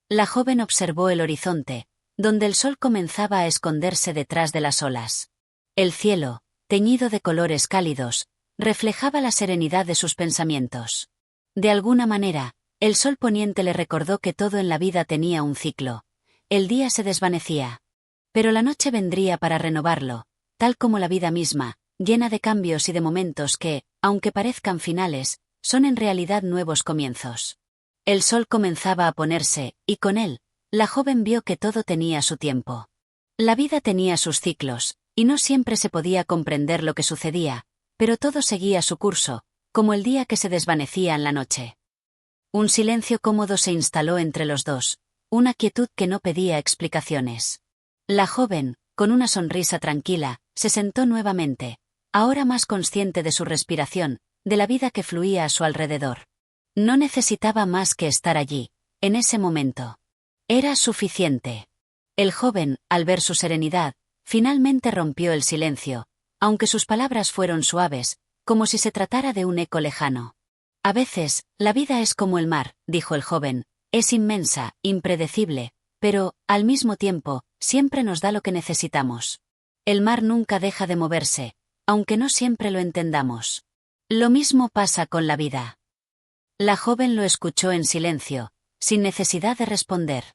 La joven observó el horizonte, donde el sol comenzaba a esconderse detrás de las olas. El cielo, teñido de colores cálidos, reflejaba la serenidad de sus pensamientos. De alguna manera, el sol poniente le recordó que todo en la vida tenía un ciclo. El día se desvanecía. Pero la noche vendría para renovarlo, tal como la vida misma, llena de cambios y de momentos que, aunque parezcan finales, son en realidad nuevos comienzos. El sol comenzaba a ponerse, y con él, la joven vio que todo tenía su tiempo. La vida tenía sus ciclos, y no siempre se podía comprender lo que sucedía, pero todo seguía su curso, como el día que se desvanecía en la noche. Un silencio cómodo se instaló entre los dos, una quietud que no pedía explicaciones. La joven, con una sonrisa tranquila, se sentó nuevamente, ahora más consciente de su respiración, de la vida que fluía a su alrededor. No necesitaba más que estar allí, en ese momento. Era suficiente. El joven, al ver su serenidad, finalmente rompió el silencio, aunque sus palabras fueron suaves, como si se tratara de un eco lejano. A veces, la vida es como el mar, dijo el joven, es inmensa, impredecible, pero, al mismo tiempo, siempre nos da lo que necesitamos. El mar nunca deja de moverse, aunque no siempre lo entendamos. Lo mismo pasa con la vida. La joven lo escuchó en silencio, sin necesidad de responder.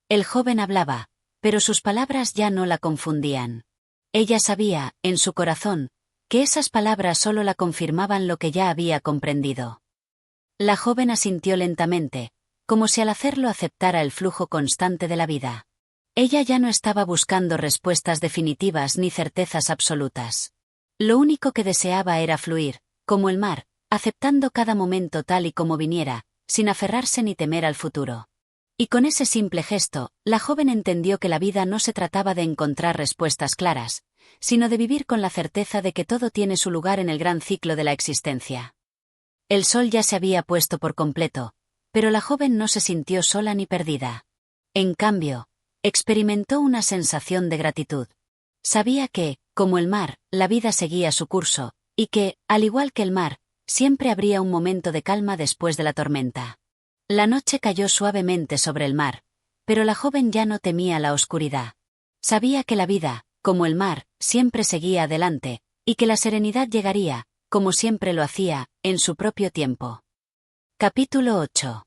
El joven hablaba, pero sus palabras ya no la confundían. Ella sabía, en su corazón, que esas palabras solo la confirmaban lo que ya había comprendido. La joven asintió lentamente, como si al hacerlo aceptara el flujo constante de la vida. Ella ya no estaba buscando respuestas definitivas ni certezas absolutas. Lo único que deseaba era fluir, como el mar, aceptando cada momento tal y como viniera, sin aferrarse ni temer al futuro. Y con ese simple gesto, la joven entendió que la vida no se trataba de encontrar respuestas claras, sino de vivir con la certeza de que todo tiene su lugar en el gran ciclo de la existencia. El sol ya se había puesto por completo, pero la joven no se sintió sola ni perdida. En cambio, experimentó una sensación de gratitud. Sabía que, como el mar, la vida seguía su curso, y que, al igual que el mar, siempre habría un momento de calma después de la tormenta. La noche cayó suavemente sobre el mar, pero la joven ya no temía la oscuridad. Sabía que la vida, como el mar, siempre seguía adelante, y que la serenidad llegaría, como siempre lo hacía, en su propio tiempo. Capítulo 8.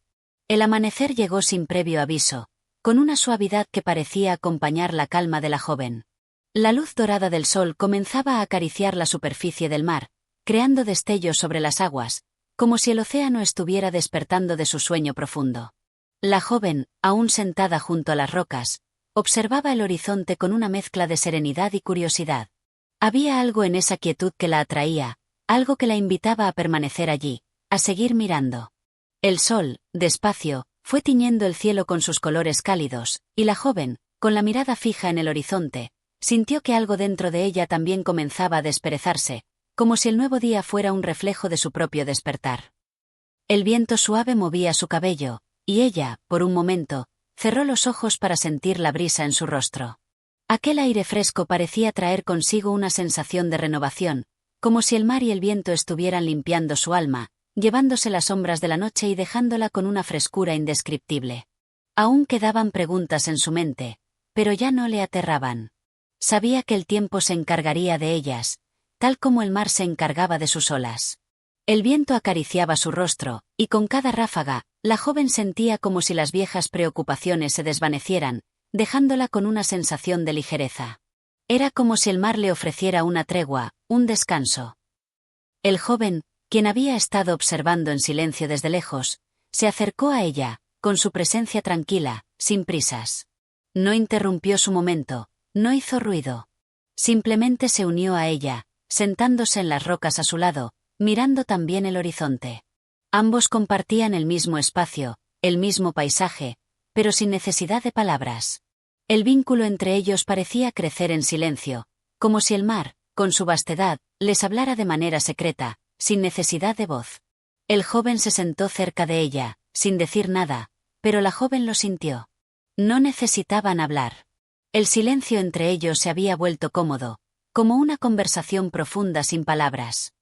El amanecer llegó sin previo aviso, con una suavidad que parecía acompañar la calma de la joven. La luz dorada del sol comenzaba a acariciar la superficie del mar, creando destellos sobre las aguas, como si el océano estuviera despertando de su sueño profundo. La joven, aún sentada junto a las rocas, observaba el horizonte con una mezcla de serenidad y curiosidad. Había algo en esa quietud que la atraía, algo que la invitaba a permanecer allí, a seguir mirando. El sol, despacio, fue tiñendo el cielo con sus colores cálidos, y la joven, con la mirada fija en el horizonte, sintió que algo dentro de ella también comenzaba a desperezarse, como si el nuevo día fuera un reflejo de su propio despertar. El viento suave movía su cabello, y ella, por un momento, cerró los ojos para sentir la brisa en su rostro. Aquel aire fresco parecía traer consigo una sensación de renovación, como si el mar y el viento estuvieran limpiando su alma, llevándose las sombras de la noche y dejándola con una frescura indescriptible. Aún quedaban preguntas en su mente, pero ya no le aterraban. Sabía que el tiempo se encargaría de ellas, tal como el mar se encargaba de sus olas. El viento acariciaba su rostro, y con cada ráfaga, la joven sentía como si las viejas preocupaciones se desvanecieran, dejándola con una sensación de ligereza. Era como si el mar le ofreciera una tregua, un descanso. El joven, quien había estado observando en silencio desde lejos, se acercó a ella, con su presencia tranquila, sin prisas. No interrumpió su momento, no hizo ruido. Simplemente se unió a ella, sentándose en las rocas a su lado, mirando también el horizonte. Ambos compartían el mismo espacio, el mismo paisaje, pero sin necesidad de palabras. El vínculo entre ellos parecía crecer en silencio, como si el mar, con su vastedad, les hablara de manera secreta, sin necesidad de voz. El joven se sentó cerca de ella, sin decir nada, pero la joven lo sintió. No necesitaban hablar. El silencio entre ellos se había vuelto cómodo, como una conversación profunda sin palabras.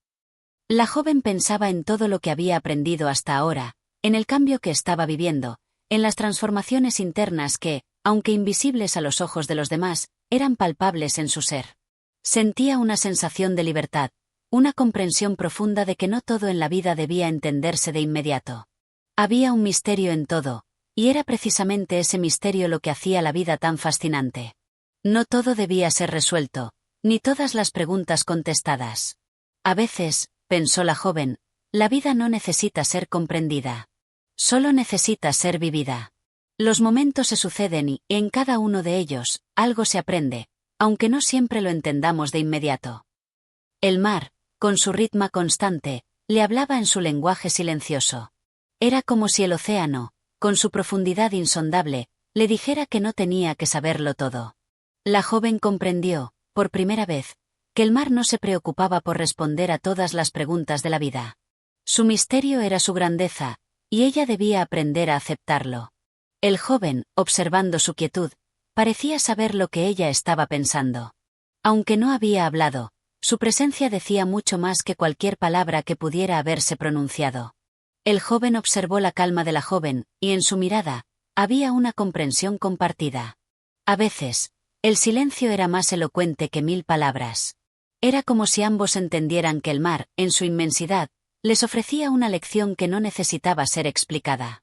La joven pensaba en todo lo que había aprendido hasta ahora, en el cambio que estaba viviendo, en las transformaciones internas que, aunque invisibles a los ojos de los demás, eran palpables en su ser. Sentía una sensación de libertad, una comprensión profunda de que no todo en la vida debía entenderse de inmediato. Había un misterio en todo, y era precisamente ese misterio lo que hacía la vida tan fascinante. No todo debía ser resuelto, ni todas las preguntas contestadas. A veces, pensó la joven, la vida no necesita ser comprendida. Solo necesita ser vivida. Los momentos se suceden y, en cada uno de ellos, algo se aprende, aunque no siempre lo entendamos de inmediato. El mar, con su ritmo constante, le hablaba en su lenguaje silencioso. Era como si el océano, con su profundidad insondable, le dijera que no tenía que saberlo todo. La joven comprendió, por primera vez, que el mar no se preocupaba por responder a todas las preguntas de la vida. Su misterio era su grandeza, y ella debía aprender a aceptarlo. El joven, observando su quietud, parecía saber lo que ella estaba pensando. Aunque no había hablado, su presencia decía mucho más que cualquier palabra que pudiera haberse pronunciado. El joven observó la calma de la joven, y en su mirada, había una comprensión compartida. A veces, el silencio era más elocuente que 1000 palabras. Era como si ambos entendieran que el mar, en su inmensidad, les ofrecía una lección que no necesitaba ser explicada.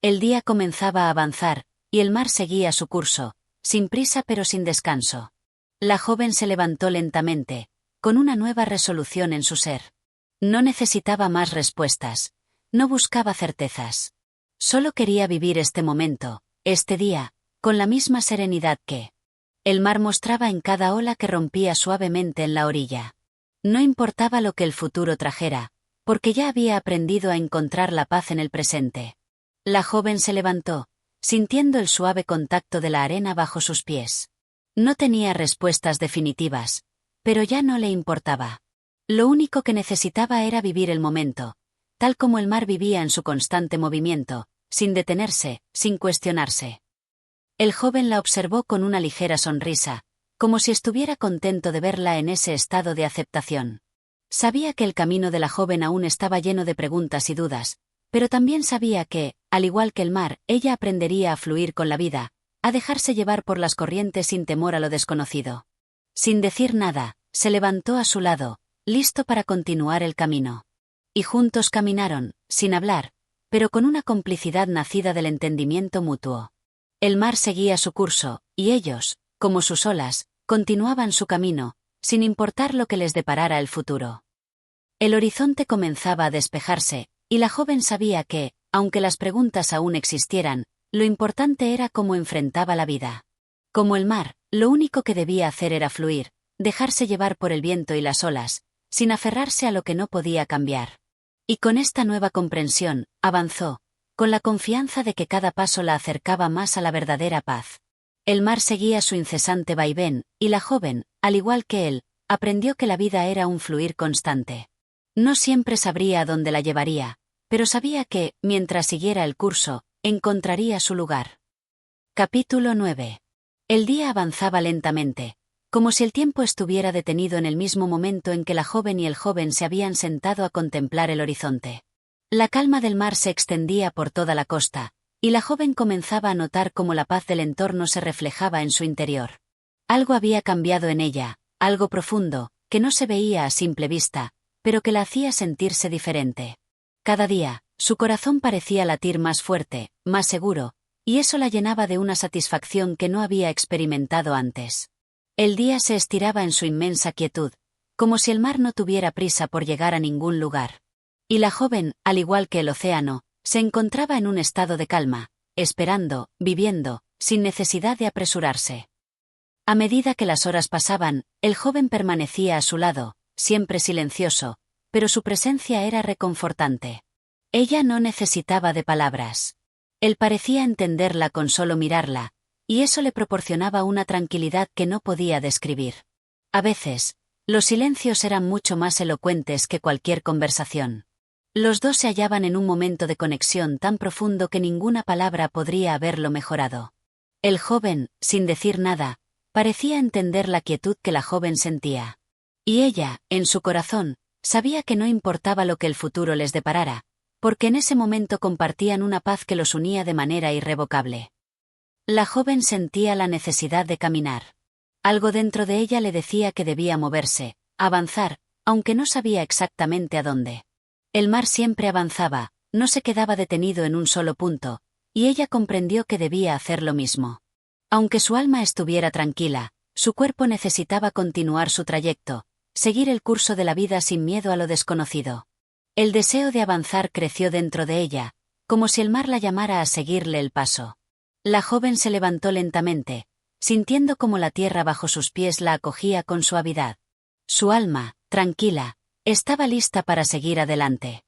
El día comenzaba a avanzar, y el mar seguía su curso, sin prisa pero sin descanso. La joven se levantó lentamente, con una nueva resolución en su ser. No necesitaba más respuestas, no buscaba certezas. Solo quería vivir este momento, este día, con la misma serenidad que el mar mostraba en cada ola que rompía suavemente en la orilla. No importaba lo que el futuro trajera, porque ya había aprendido a encontrar la paz en el presente. La joven se levantó, sintiendo el suave contacto de la arena bajo sus pies. No tenía respuestas definitivas, pero ya no le importaba. Lo único que necesitaba era vivir el momento, tal como el mar vivía en su constante movimiento, sin detenerse, sin cuestionarse. El joven la observó con una ligera sonrisa, como si estuviera contento de verla en ese estado de aceptación. Sabía que el camino de la joven aún estaba lleno de preguntas y dudas, pero también sabía que, al igual que el mar, ella aprendería a fluir con la vida, a dejarse llevar por las corrientes sin temor a lo desconocido. Sin decir nada, se levantó a su lado, listo para continuar el camino. Y juntos caminaron, sin hablar, pero con una complicidad nacida del entendimiento mutuo. El mar seguía su curso, y ellos, como sus olas, continuaban su camino, sin importar lo que les deparara el futuro. El horizonte comenzaba a despejarse, y la joven sabía que, aunque las preguntas aún existieran, lo importante era cómo enfrentaba la vida. Como el mar, lo único que debía hacer era fluir, dejarse llevar por el viento y las olas, sin aferrarse a lo que no podía cambiar. Y con esta nueva comprensión, avanzó, con la confianza de que cada paso la acercaba más a la verdadera paz. El mar seguía su incesante vaivén, y la joven, al igual que él, aprendió que la vida era un fluir constante. No siempre sabría a dónde la llevaría, pero sabía que, mientras siguiera el curso, encontraría su lugar. Capítulo 9. El día avanzaba lentamente, como si el tiempo estuviera detenido en el mismo momento en que la joven y el joven se habían sentado a contemplar el horizonte. La calma del mar se extendía por toda la costa, y la joven comenzaba a notar cómo la paz del entorno se reflejaba en su interior. Algo había cambiado en ella, algo profundo, que no se veía a simple vista, pero que la hacía sentirse diferente. Cada día, su corazón parecía latir más fuerte, más seguro, y eso la llenaba de una satisfacción que no había experimentado antes. El día se estiraba en su inmensa quietud, como si el mar no tuviera prisa por llegar a ningún lugar. Y la joven, al igual que el océano, se encontraba en un estado de calma, esperando, viviendo, sin necesidad de apresurarse. A medida que las horas pasaban, el joven permanecía a su lado, siempre silencioso, pero su presencia era reconfortante. Ella no necesitaba de palabras. Él parecía entenderla con solo mirarla, y eso le proporcionaba una tranquilidad que no podía describir. A veces, los silencios eran mucho más elocuentes que cualquier conversación. Los dos se hallaban en un momento de conexión tan profundo que ninguna palabra podría haberlo mejorado. El joven, sin decir nada, parecía entender la quietud que la joven sentía. Y ella, en su corazón, sabía que no importaba lo que el futuro les deparara, porque en ese momento compartían una paz que los unía de manera irrevocable. La joven sentía la necesidad de caminar. Algo dentro de ella le decía que debía moverse, avanzar, aunque no sabía exactamente a dónde. El mar siempre avanzaba, no se quedaba detenido en un solo punto, y ella comprendió que debía hacer lo mismo. Aunque su alma estuviera tranquila, su cuerpo necesitaba continuar su trayecto, seguir el curso de la vida sin miedo a lo desconocido. El deseo de avanzar creció dentro de ella, como si el mar la llamara a seguirle el paso. La joven se levantó lentamente, sintiendo como la tierra bajo sus pies la acogía con suavidad. Su alma, tranquila, Estaba lista para seguir adelante.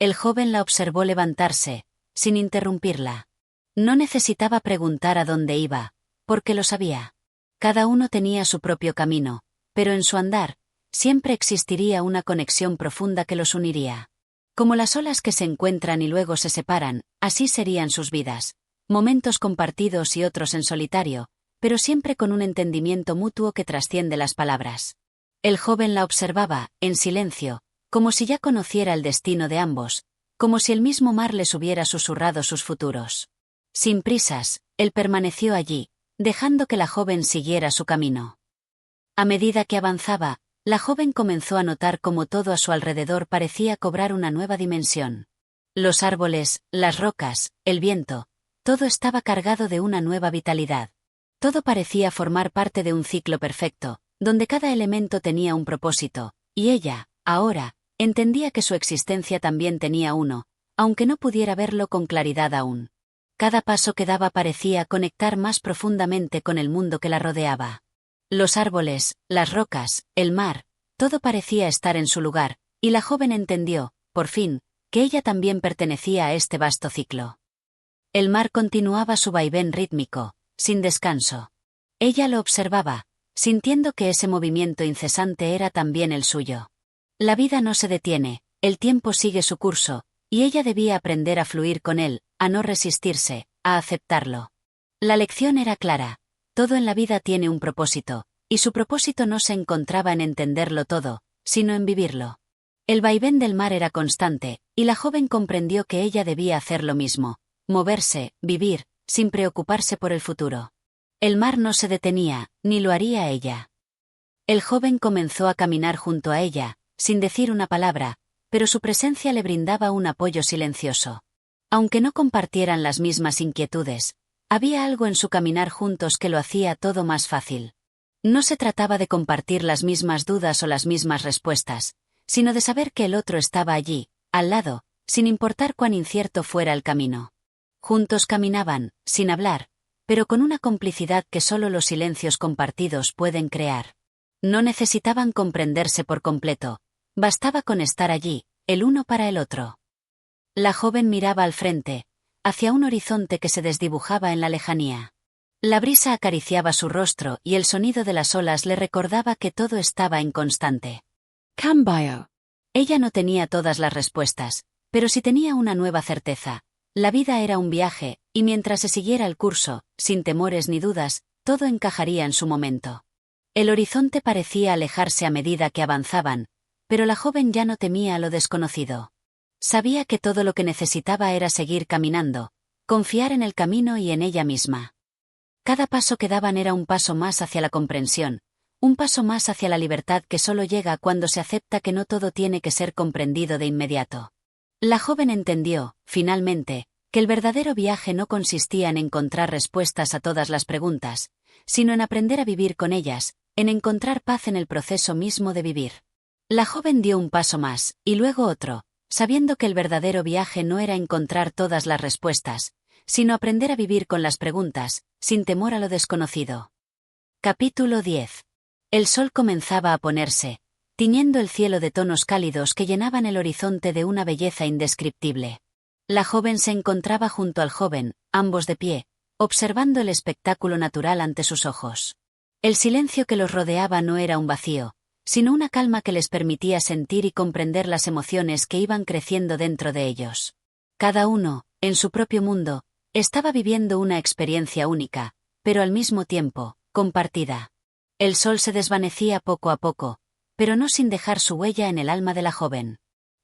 El joven la observó levantarse, sin interrumpirla. No necesitaba preguntar a dónde iba, porque lo sabía. Cada uno tenía su propio camino, pero en su andar, siempre existiría una conexión profunda que los uniría. Como las olas que se encuentran y luego se separan, así serían sus vidas. Momentos compartidos y otros en solitario, pero siempre con un entendimiento mutuo que trasciende las palabras. El joven la observaba, en silencio, como si ya conociera el destino de ambos, como si el mismo mar les hubiera susurrado sus futuros. Sin prisas, él permaneció allí, dejando que la joven siguiera su camino. A medida que avanzaba, la joven comenzó a notar cómo todo a su alrededor parecía cobrar una nueva dimensión. Los árboles, las rocas, el viento, todo estaba cargado de una nueva vitalidad. Todo parecía formar parte de un ciclo perfecto, donde cada elemento tenía un propósito, y ella, ahora, entendía que su existencia también tenía uno, aunque no pudiera verlo con claridad aún. Cada paso que daba parecía conectar más profundamente con el mundo que la rodeaba. Los árboles, las rocas, el mar, todo parecía estar en su lugar, y la joven entendió, por fin, que ella también pertenecía a este vasto ciclo. El mar continuaba su vaivén rítmico, sin descanso. Ella lo observaba, sintiendo que ese movimiento incesante era también el suyo. La vida no se detiene, el tiempo sigue su curso, y ella debía aprender a fluir con él, a no resistirse, a aceptarlo. La lección era clara. Todo en la vida tiene un propósito, y su propósito no se encontraba en entenderlo todo, sino en vivirlo. El vaivén del mar era constante, y la joven comprendió que ella debía hacer lo mismo, moverse, vivir, sin preocuparse por el futuro. El mar no se detenía, ni lo haría ella. El joven comenzó a caminar junto a ella, sin decir una palabra, pero su presencia le brindaba un apoyo silencioso. Aunque no compartieran las mismas inquietudes, había algo en su caminar juntos que lo hacía todo más fácil. No se trataba de compartir las mismas dudas o las mismas respuestas, sino de saber que el otro estaba allí, al lado, sin importar cuán incierto fuera el camino. Juntos caminaban, sin hablar, pero con una complicidad que solo los silencios compartidos pueden crear. No necesitaban comprenderse por completo, bastaba con estar allí, el uno para el otro. La joven miraba al frente, hacia un horizonte que se desdibujaba en la lejanía. La brisa acariciaba su rostro y el sonido de las olas le recordaba que todo estaba en constante cambio. Ella no tenía todas las respuestas, pero sí tenía una nueva certeza. La vida era un viaje, y mientras se siguiera el curso, sin temores ni dudas, todo encajaría en su momento. El horizonte parecía alejarse a medida que avanzaban, pero la joven ya no temía a lo desconocido. Sabía que todo lo que necesitaba era seguir caminando, confiar en el camino y en ella misma. Cada paso que daban era un paso más hacia la comprensión, un paso más hacia la libertad que solo llega cuando se acepta que no todo tiene que ser comprendido de inmediato. La joven entendió, finalmente, que el verdadero viaje no consistía en encontrar respuestas a todas las preguntas, sino en aprender a vivir con ellas, en encontrar paz en el proceso mismo de vivir. La joven dio un paso más, y luego otro, sabiendo que el verdadero viaje no era encontrar todas las respuestas, sino aprender a vivir con las preguntas, sin temor a lo desconocido. Capítulo 10. El sol comenzaba a ponerse, tiñendo el cielo de tonos cálidos que llenaban el horizonte de una belleza indescriptible. La joven se encontraba junto al joven, ambos de pie, observando el espectáculo natural ante sus ojos. El silencio que los rodeaba no era un vacío, sino una calma que les permitía sentir y comprender las emociones que iban creciendo dentro de ellos. Cada uno, en su propio mundo, estaba viviendo una experiencia única, pero al mismo tiempo, compartida. El sol se desvanecía poco a poco, pero no sin dejar su huella en el alma de la joven.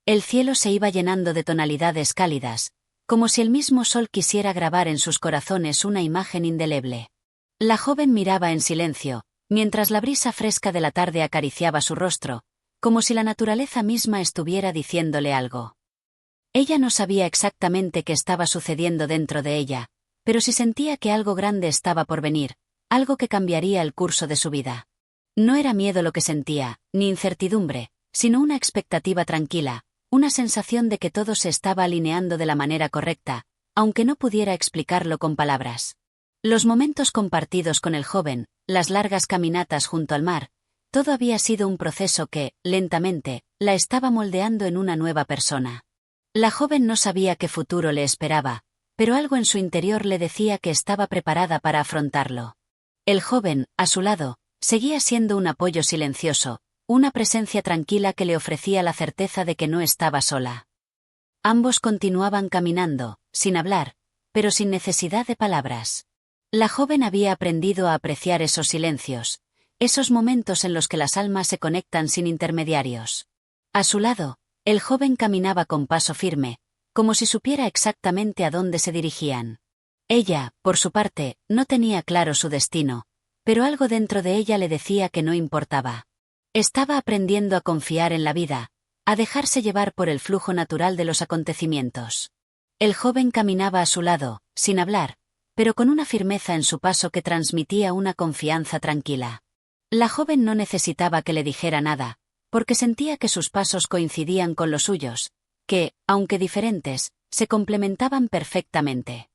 El cielo se iba llenando de tonalidades cálidas, como si el mismo sol quisiera grabar en sus corazones una imagen indeleble. La joven miraba en silencio, mientras la brisa fresca de la tarde acariciaba su rostro, como si la naturaleza misma estuviera diciéndole algo. Ella no sabía exactamente qué estaba sucediendo dentro de ella, pero sí sentía que algo grande estaba por venir, algo que cambiaría el curso de su vida. No era miedo lo que sentía, ni incertidumbre, sino una expectativa tranquila, una sensación de que todo se estaba alineando de la manera correcta, aunque no pudiera explicarlo con palabras. Los momentos compartidos con el joven, las largas caminatas junto al mar, todo había sido un proceso que, lentamente, la estaba moldeando en una nueva persona. La joven no sabía qué futuro le esperaba, pero algo en su interior le decía que estaba preparada para afrontarlo. El joven, a su lado, seguía siendo un apoyo silencioso, una presencia tranquila que le ofrecía la certeza de que no estaba sola. Ambos continuaban caminando, sin hablar, pero sin necesidad de palabras. La joven había aprendido a apreciar esos silencios, esos momentos en los que las almas se conectan sin intermediarios. A su lado, el joven caminaba con paso firme, como si supiera exactamente a dónde se dirigían. Ella, por su parte, no tenía claro su destino, pero algo dentro de ella le decía que no importaba. Estaba aprendiendo a confiar en la vida, a dejarse llevar por el flujo natural de los acontecimientos. El joven caminaba a su lado, sin hablar, pero con una firmeza en su paso que transmitía una confianza tranquila. La joven no necesitaba que le dijera nada, porque sentía que sus pasos coincidían con los suyos, que, aunque diferentes, se complementaban perfectamente.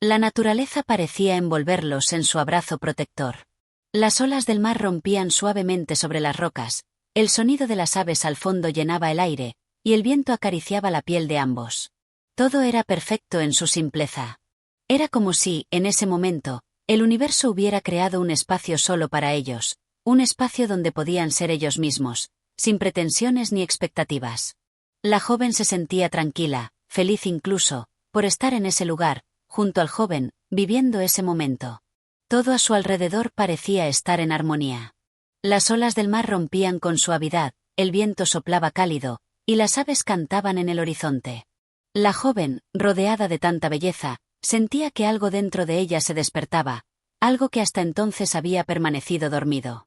La naturaleza parecía envolverlos en su abrazo protector. Las olas del mar rompían suavemente sobre las rocas, el sonido de las aves al fondo llenaba el aire, y el viento acariciaba la piel de ambos. Todo era perfecto en su simpleza. Era como si, en ese momento, el universo hubiera creado un espacio solo para ellos, un espacio donde podían ser ellos mismos, sin pretensiones ni expectativas. La joven se sentía tranquila, feliz incluso, por estar en ese lugar, junto al joven, viviendo ese momento. Todo a su alrededor parecía estar en armonía. Las olas del mar rompían con suavidad, el viento soplaba cálido, y las aves cantaban en el horizonte. La joven, rodeada de tanta belleza, sentía que algo dentro de ella se despertaba, algo que hasta entonces había permanecido dormido.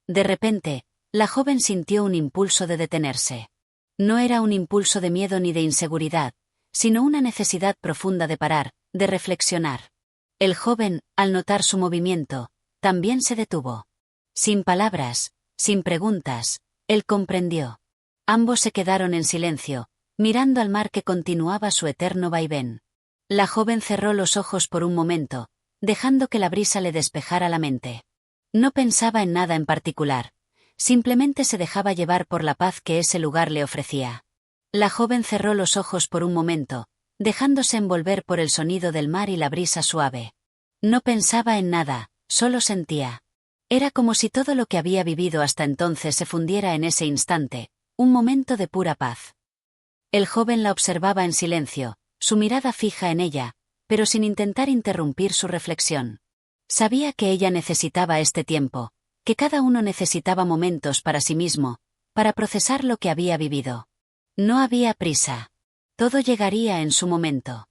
De repente, la joven sintió un impulso de detenerse. No era un impulso de miedo ni de inseguridad, sino una necesidad profunda de parar, de reflexionar. El joven, al notar su movimiento, también se detuvo. Sin palabras, sin preguntas, él comprendió. Ambos se quedaron en silencio, mirando al mar que continuaba su eterno vaivén. La joven cerró los ojos por un momento, dejando que la brisa le despejara la mente. No pensaba en nada en particular, simplemente se dejaba llevar por la paz que ese lugar le ofrecía. La joven cerró los ojos por un momento, dejándose envolver por el sonido del mar y la brisa suave. No pensaba en nada, solo sentía. Era como si todo lo que había vivido hasta entonces se fundiera en ese instante, un momento de pura paz. El joven la observaba en silencio, su mirada fija en ella, pero sin intentar interrumpir su reflexión. Sabía que ella necesitaba este tiempo, que cada uno necesitaba momentos para sí mismo, para procesar lo que había vivido. No había prisa. Todo llegaría en su momento.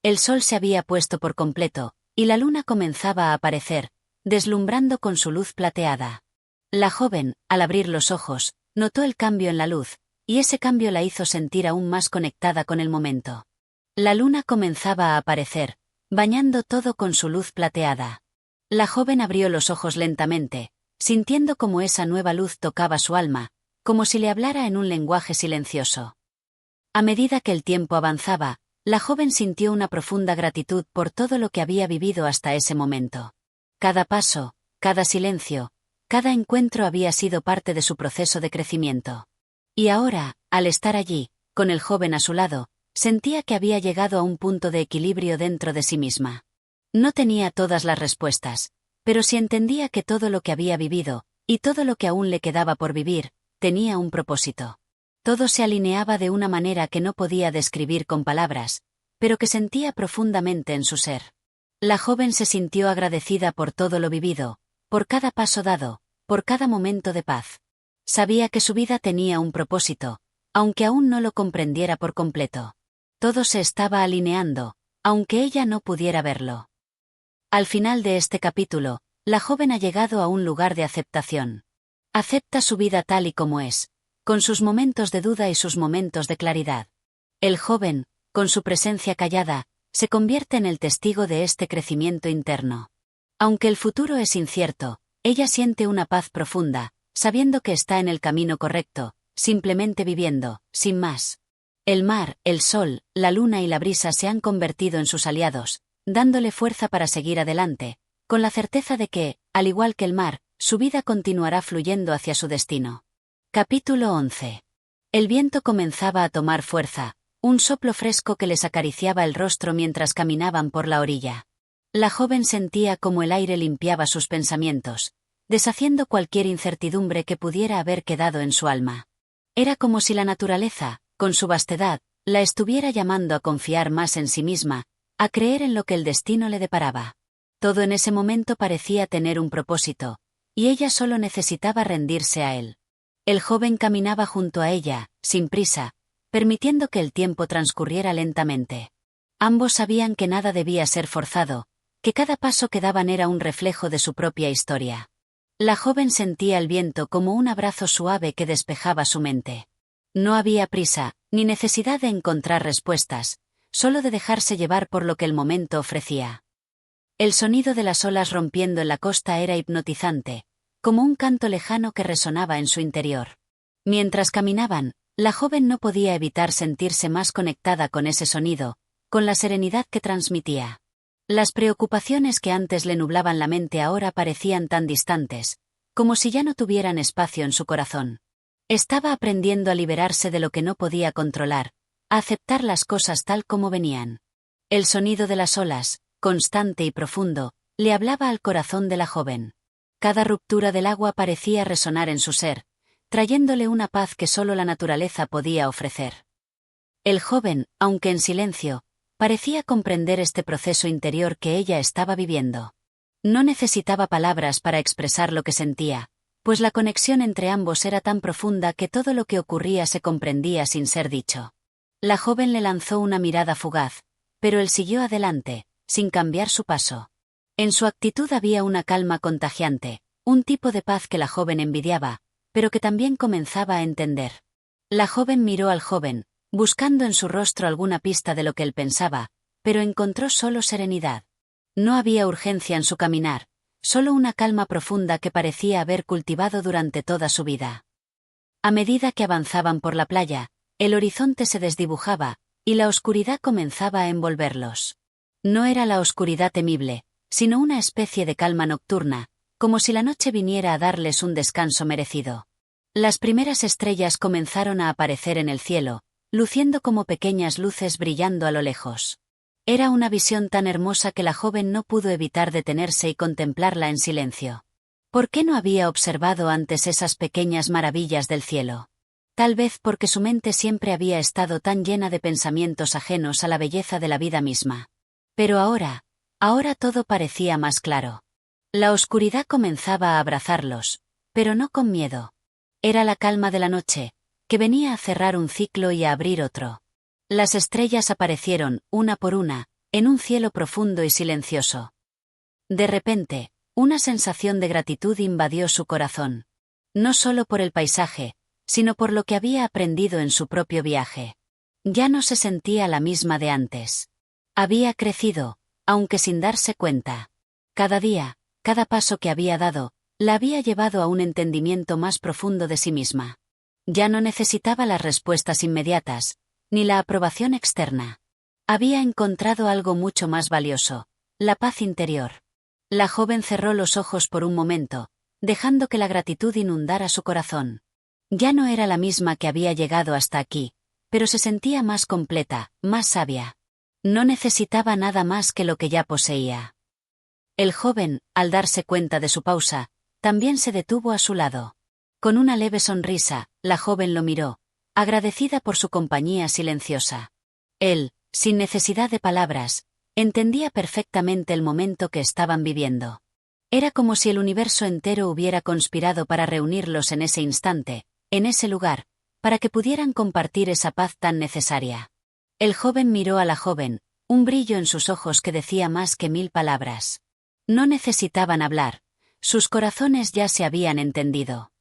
El sol se había puesto por completo, y la luna comenzaba a aparecer, deslumbrando con su luz plateada. La joven, al abrir los ojos, notó el cambio en la luz, y ese cambio la hizo sentir aún más conectada con el momento. La luna comenzaba a aparecer, bañando todo con su luz plateada. La joven abrió los ojos lentamente, sintiendo cómo esa nueva luz tocaba su alma, como si le hablara en un lenguaje silencioso. A medida que el tiempo avanzaba, la joven sintió una profunda gratitud por todo lo que había vivido hasta ese momento. Cada paso, cada silencio, cada encuentro había sido parte de su proceso de crecimiento. Y ahora, al estar allí, con el joven a su lado, sentía que había llegado a un punto de equilibrio dentro de sí misma. No tenía todas las respuestas, pero sí entendía que todo lo que había vivido, y todo lo que aún le quedaba por vivir, tenía un propósito. Todo se alineaba de una manera que no podía describir con palabras, pero que sentía profundamente en su ser. La joven se sintió agradecida por todo lo vivido, por cada paso dado, por cada momento de paz. Sabía que su vida tenía un propósito, aunque aún no lo comprendiera por completo. Todo se estaba alineando, aunque ella no pudiera verlo. Al final de este capítulo, la joven ha llegado a un lugar de aceptación. Acepta su vida tal y como es, con sus momentos de duda y sus momentos de claridad. El joven, con su presencia callada, se convierte en el testigo de este crecimiento interno. Aunque el futuro es incierto, ella siente una paz profunda, sabiendo que está en el camino correcto, simplemente viviendo, sin más. El mar, el sol, la luna y la brisa se han convertido en sus aliados, dándole fuerza para seguir adelante, con la certeza de que, al igual que el mar, su vida continuará fluyendo hacia su destino. Capítulo 11. El viento comenzaba a tomar fuerza, un soplo fresco que les acariciaba el rostro mientras caminaban por la orilla. La joven sentía como el aire limpiaba sus pensamientos, deshaciendo cualquier incertidumbre que pudiera haber quedado en su alma. Era como si la naturaleza, con su vastedad, la estuviera llamando a confiar más en sí misma, a creer en lo que el destino le deparaba. Todo en ese momento parecía tener un propósito, y ella solo necesitaba rendirse a él. El joven caminaba junto a ella, sin prisa, permitiendo que el tiempo transcurriera lentamente. Ambos sabían que nada debía ser forzado, que cada paso que daban era un reflejo de su propia historia. La joven sentía el viento como un abrazo suave que despejaba su mente. No había prisa, ni necesidad de encontrar respuestas, solo de dejarse llevar por lo que el momento ofrecía. El sonido de las olas rompiendo en la costa era hipnotizante, como un canto lejano que resonaba en su interior. Mientras caminaban, la joven no podía evitar sentirse más conectada con ese sonido, con la serenidad que transmitía. Las preocupaciones que antes le nublaban la mente ahora parecían tan distantes, como si ya no tuvieran espacio en su corazón. Estaba aprendiendo a liberarse de lo que no podía controlar, a aceptar las cosas tal como venían. El sonido de las olas, constante y profundo, le hablaba al corazón de la joven. Cada ruptura del agua parecía resonar en su ser, trayéndole una paz que solo la naturaleza podía ofrecer. El joven, aunque en silencio, parecía comprender este proceso interior que ella estaba viviendo. No necesitaba palabras para expresar lo que sentía, pues la conexión entre ambos era tan profunda que todo lo que ocurría se comprendía sin ser dicho. La joven le lanzó una mirada fugaz, pero él siguió adelante, sin cambiar su paso. En su actitud había una calma contagiante, un tipo de paz que la joven envidiaba, pero que también comenzaba a entender. La joven miró al joven, buscando en su rostro alguna pista de lo que él pensaba, pero encontró solo serenidad. No había urgencia en su caminar, solo una calma profunda que parecía haber cultivado durante toda su vida. A medida que avanzaban por la playa, el horizonte se desdibujaba, y la oscuridad comenzaba a envolverlos. No era la oscuridad temible, sino una especie de calma nocturna, como si la noche viniera a darles un descanso merecido. Las primeras estrellas comenzaron a aparecer en el cielo, luciendo como pequeñas luces brillando a lo lejos. Era una visión tan hermosa que la joven no pudo evitar detenerse y contemplarla en silencio. ¿Por qué no había observado antes esas pequeñas maravillas del cielo? Tal vez porque su mente siempre había estado tan llena de pensamientos ajenos a la belleza de la vida misma. Pero ahora todo parecía más claro. La oscuridad comenzaba a abrazarlos, pero no con miedo. Era la calma de la noche, que venía a cerrar un ciclo y a abrir otro. Las estrellas aparecieron, una por una, en un cielo profundo y silencioso. De repente, una sensación de gratitud invadió su corazón. No solo por el paisaje, sino por lo que había aprendido en su propio viaje. Ya no se sentía la misma de antes. Había crecido, aunque sin darse cuenta. Cada día, cada paso que había dado, la había llevado a un entendimiento más profundo de sí misma. Ya no necesitaba las respuestas inmediatas, ni la aprobación externa. Había encontrado algo mucho más valioso, la paz interior. La joven cerró los ojos por un momento, dejando que la gratitud inundara su corazón. Ya no era la misma que había llegado hasta aquí, pero se sentía más completa, más sabia. No necesitaba nada más que lo que ya poseía. El joven, al darse cuenta de su pausa, también se detuvo a su lado. Con una leve sonrisa, la joven lo miró, agradecida por su compañía silenciosa. Él, sin necesidad de palabras, entendía perfectamente el momento que estaban viviendo. Era como si el universo entero hubiera conspirado para reunirlos en ese instante, en ese lugar, para que pudieran compartir esa paz tan necesaria. El joven miró a la joven, un brillo en sus ojos que decía más que 1000 palabras. No necesitaban hablar, sus corazones ya se habían entendido.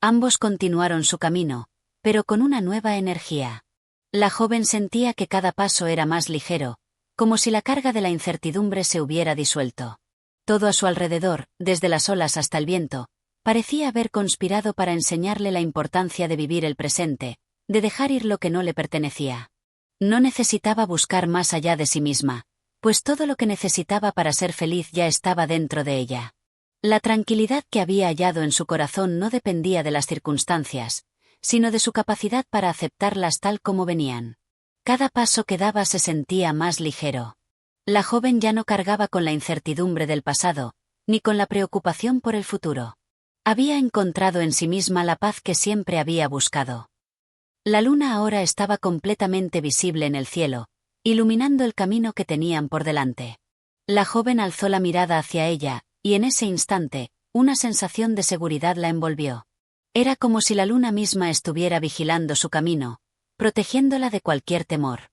Ambos continuaron su camino, pero con una nueva energía. La joven sentía que cada paso era más ligero, como si la carga de la incertidumbre se hubiera disuelto. Todo a su alrededor, desde las olas hasta el viento, parecía haber conspirado para enseñarle la importancia de vivir el presente, de dejar ir lo que no le pertenecía. No necesitaba buscar más allá de sí misma, pues todo lo que necesitaba para ser feliz ya estaba dentro de ella. La tranquilidad que había hallado en su corazón no dependía de las circunstancias, sino de su capacidad para aceptarlas tal como venían. Cada paso que daba se sentía más ligero. La joven ya no cargaba con la incertidumbre del pasado, ni con la preocupación por el futuro. Había encontrado en sí misma la paz que siempre había buscado. La luna ahora estaba completamente visible en el cielo, iluminando el camino que tenían por delante. La joven alzó la mirada hacia ella, y en ese instante, una sensación de seguridad la envolvió. Era como si la luna misma estuviera vigilando su camino, protegiéndola de cualquier temor.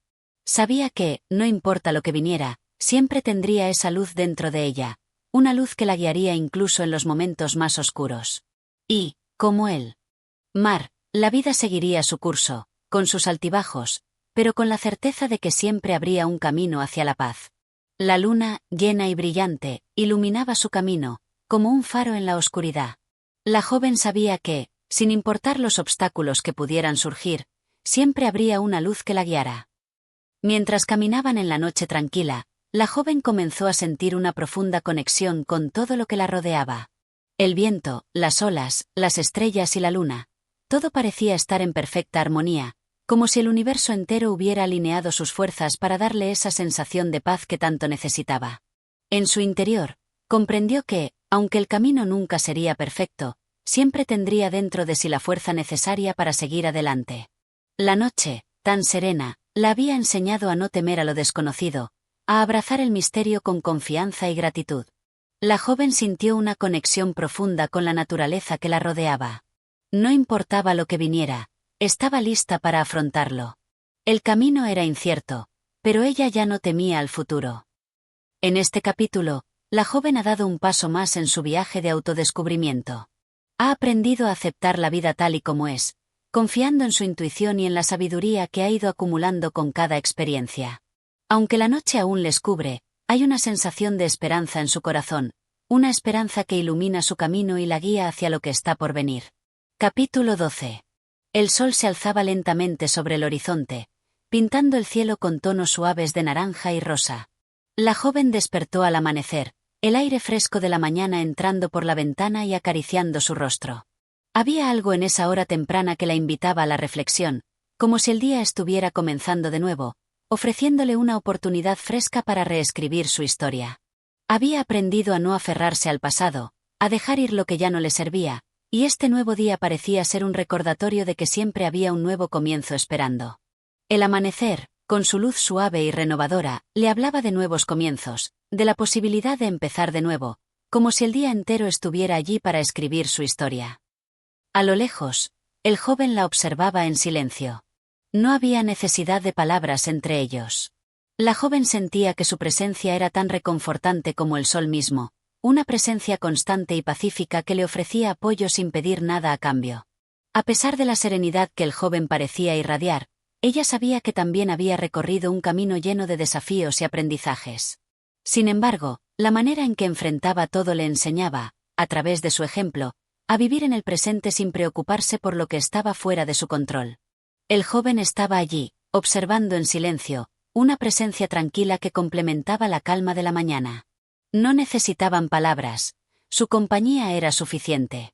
Sabía que, no importa lo que viniera, siempre tendría esa luz dentro de ella, una luz que la guiaría incluso en los momentos más oscuros. Y, como él, Mar, la vida seguiría su curso, con sus altibajos, pero con la certeza de que siempre habría un camino hacia la paz. La luna, llena y brillante, iluminaba su camino, como un faro en la oscuridad. La joven sabía que, sin importar los obstáculos que pudieran surgir, siempre habría una luz que la guiara. Mientras caminaban en la noche tranquila, la joven comenzó a sentir una profunda conexión con todo lo que la rodeaba. El viento, las olas, las estrellas y la luna. Todo parecía estar en perfecta armonía, como si el universo entero hubiera alineado sus fuerzas para darle esa sensación de paz que tanto necesitaba. En su interior, comprendió que, aunque el camino nunca sería perfecto, siempre tendría dentro de sí la fuerza necesaria para seguir adelante. La noche, tan serena, la había enseñado a no temer a lo desconocido, a abrazar el misterio con confianza y gratitud. La joven sintió una conexión profunda con la naturaleza que la rodeaba. No importaba lo que viniera, estaba lista para afrontarlo. El camino era incierto, pero ella ya no temía al futuro. En este capítulo, la joven ha dado un paso más en su viaje de autodescubrimiento. Ha aprendido a aceptar la vida tal y como es, confiando en su intuición y en la sabiduría que ha ido acumulando con cada experiencia. Aunque la noche aún les cubre, hay una sensación de esperanza en su corazón, una esperanza que ilumina su camino y la guía hacia lo que está por venir. Capítulo 12. El sol se alzaba lentamente sobre el horizonte, pintando el cielo con tonos suaves de naranja y rosa. La joven despertó al amanecer, el aire fresco de la mañana entrando por la ventana y acariciando su rostro. Había algo en esa hora temprana que la invitaba a la reflexión, como si el día estuviera comenzando de nuevo, ofreciéndole una oportunidad fresca para reescribir su historia. Había aprendido a no aferrarse al pasado, a dejar ir lo que ya no le servía, y este nuevo día parecía ser un recordatorio de que siempre había un nuevo comienzo esperando. El amanecer, con su luz suave y renovadora, le hablaba de nuevos comienzos, de la posibilidad de empezar de nuevo, como si el día entero estuviera allí para escribir su historia. A lo lejos, el joven la observaba en silencio. No había necesidad de palabras entre ellos. La joven sentía que su presencia era tan reconfortante como el sol mismo, una presencia constante y pacífica que le ofrecía apoyo sin pedir nada a cambio. A pesar de la serenidad que el joven parecía irradiar, ella sabía que también había recorrido un camino lleno de desafíos y aprendizajes. Sin embargo, la manera en que enfrentaba todo le enseñaba, a través de su ejemplo, a vivir en el presente sin preocuparse por lo que estaba fuera de su control. El joven estaba allí, observando en silencio, una presencia tranquila que complementaba la calma de la mañana. No necesitaban palabras, su compañía era suficiente.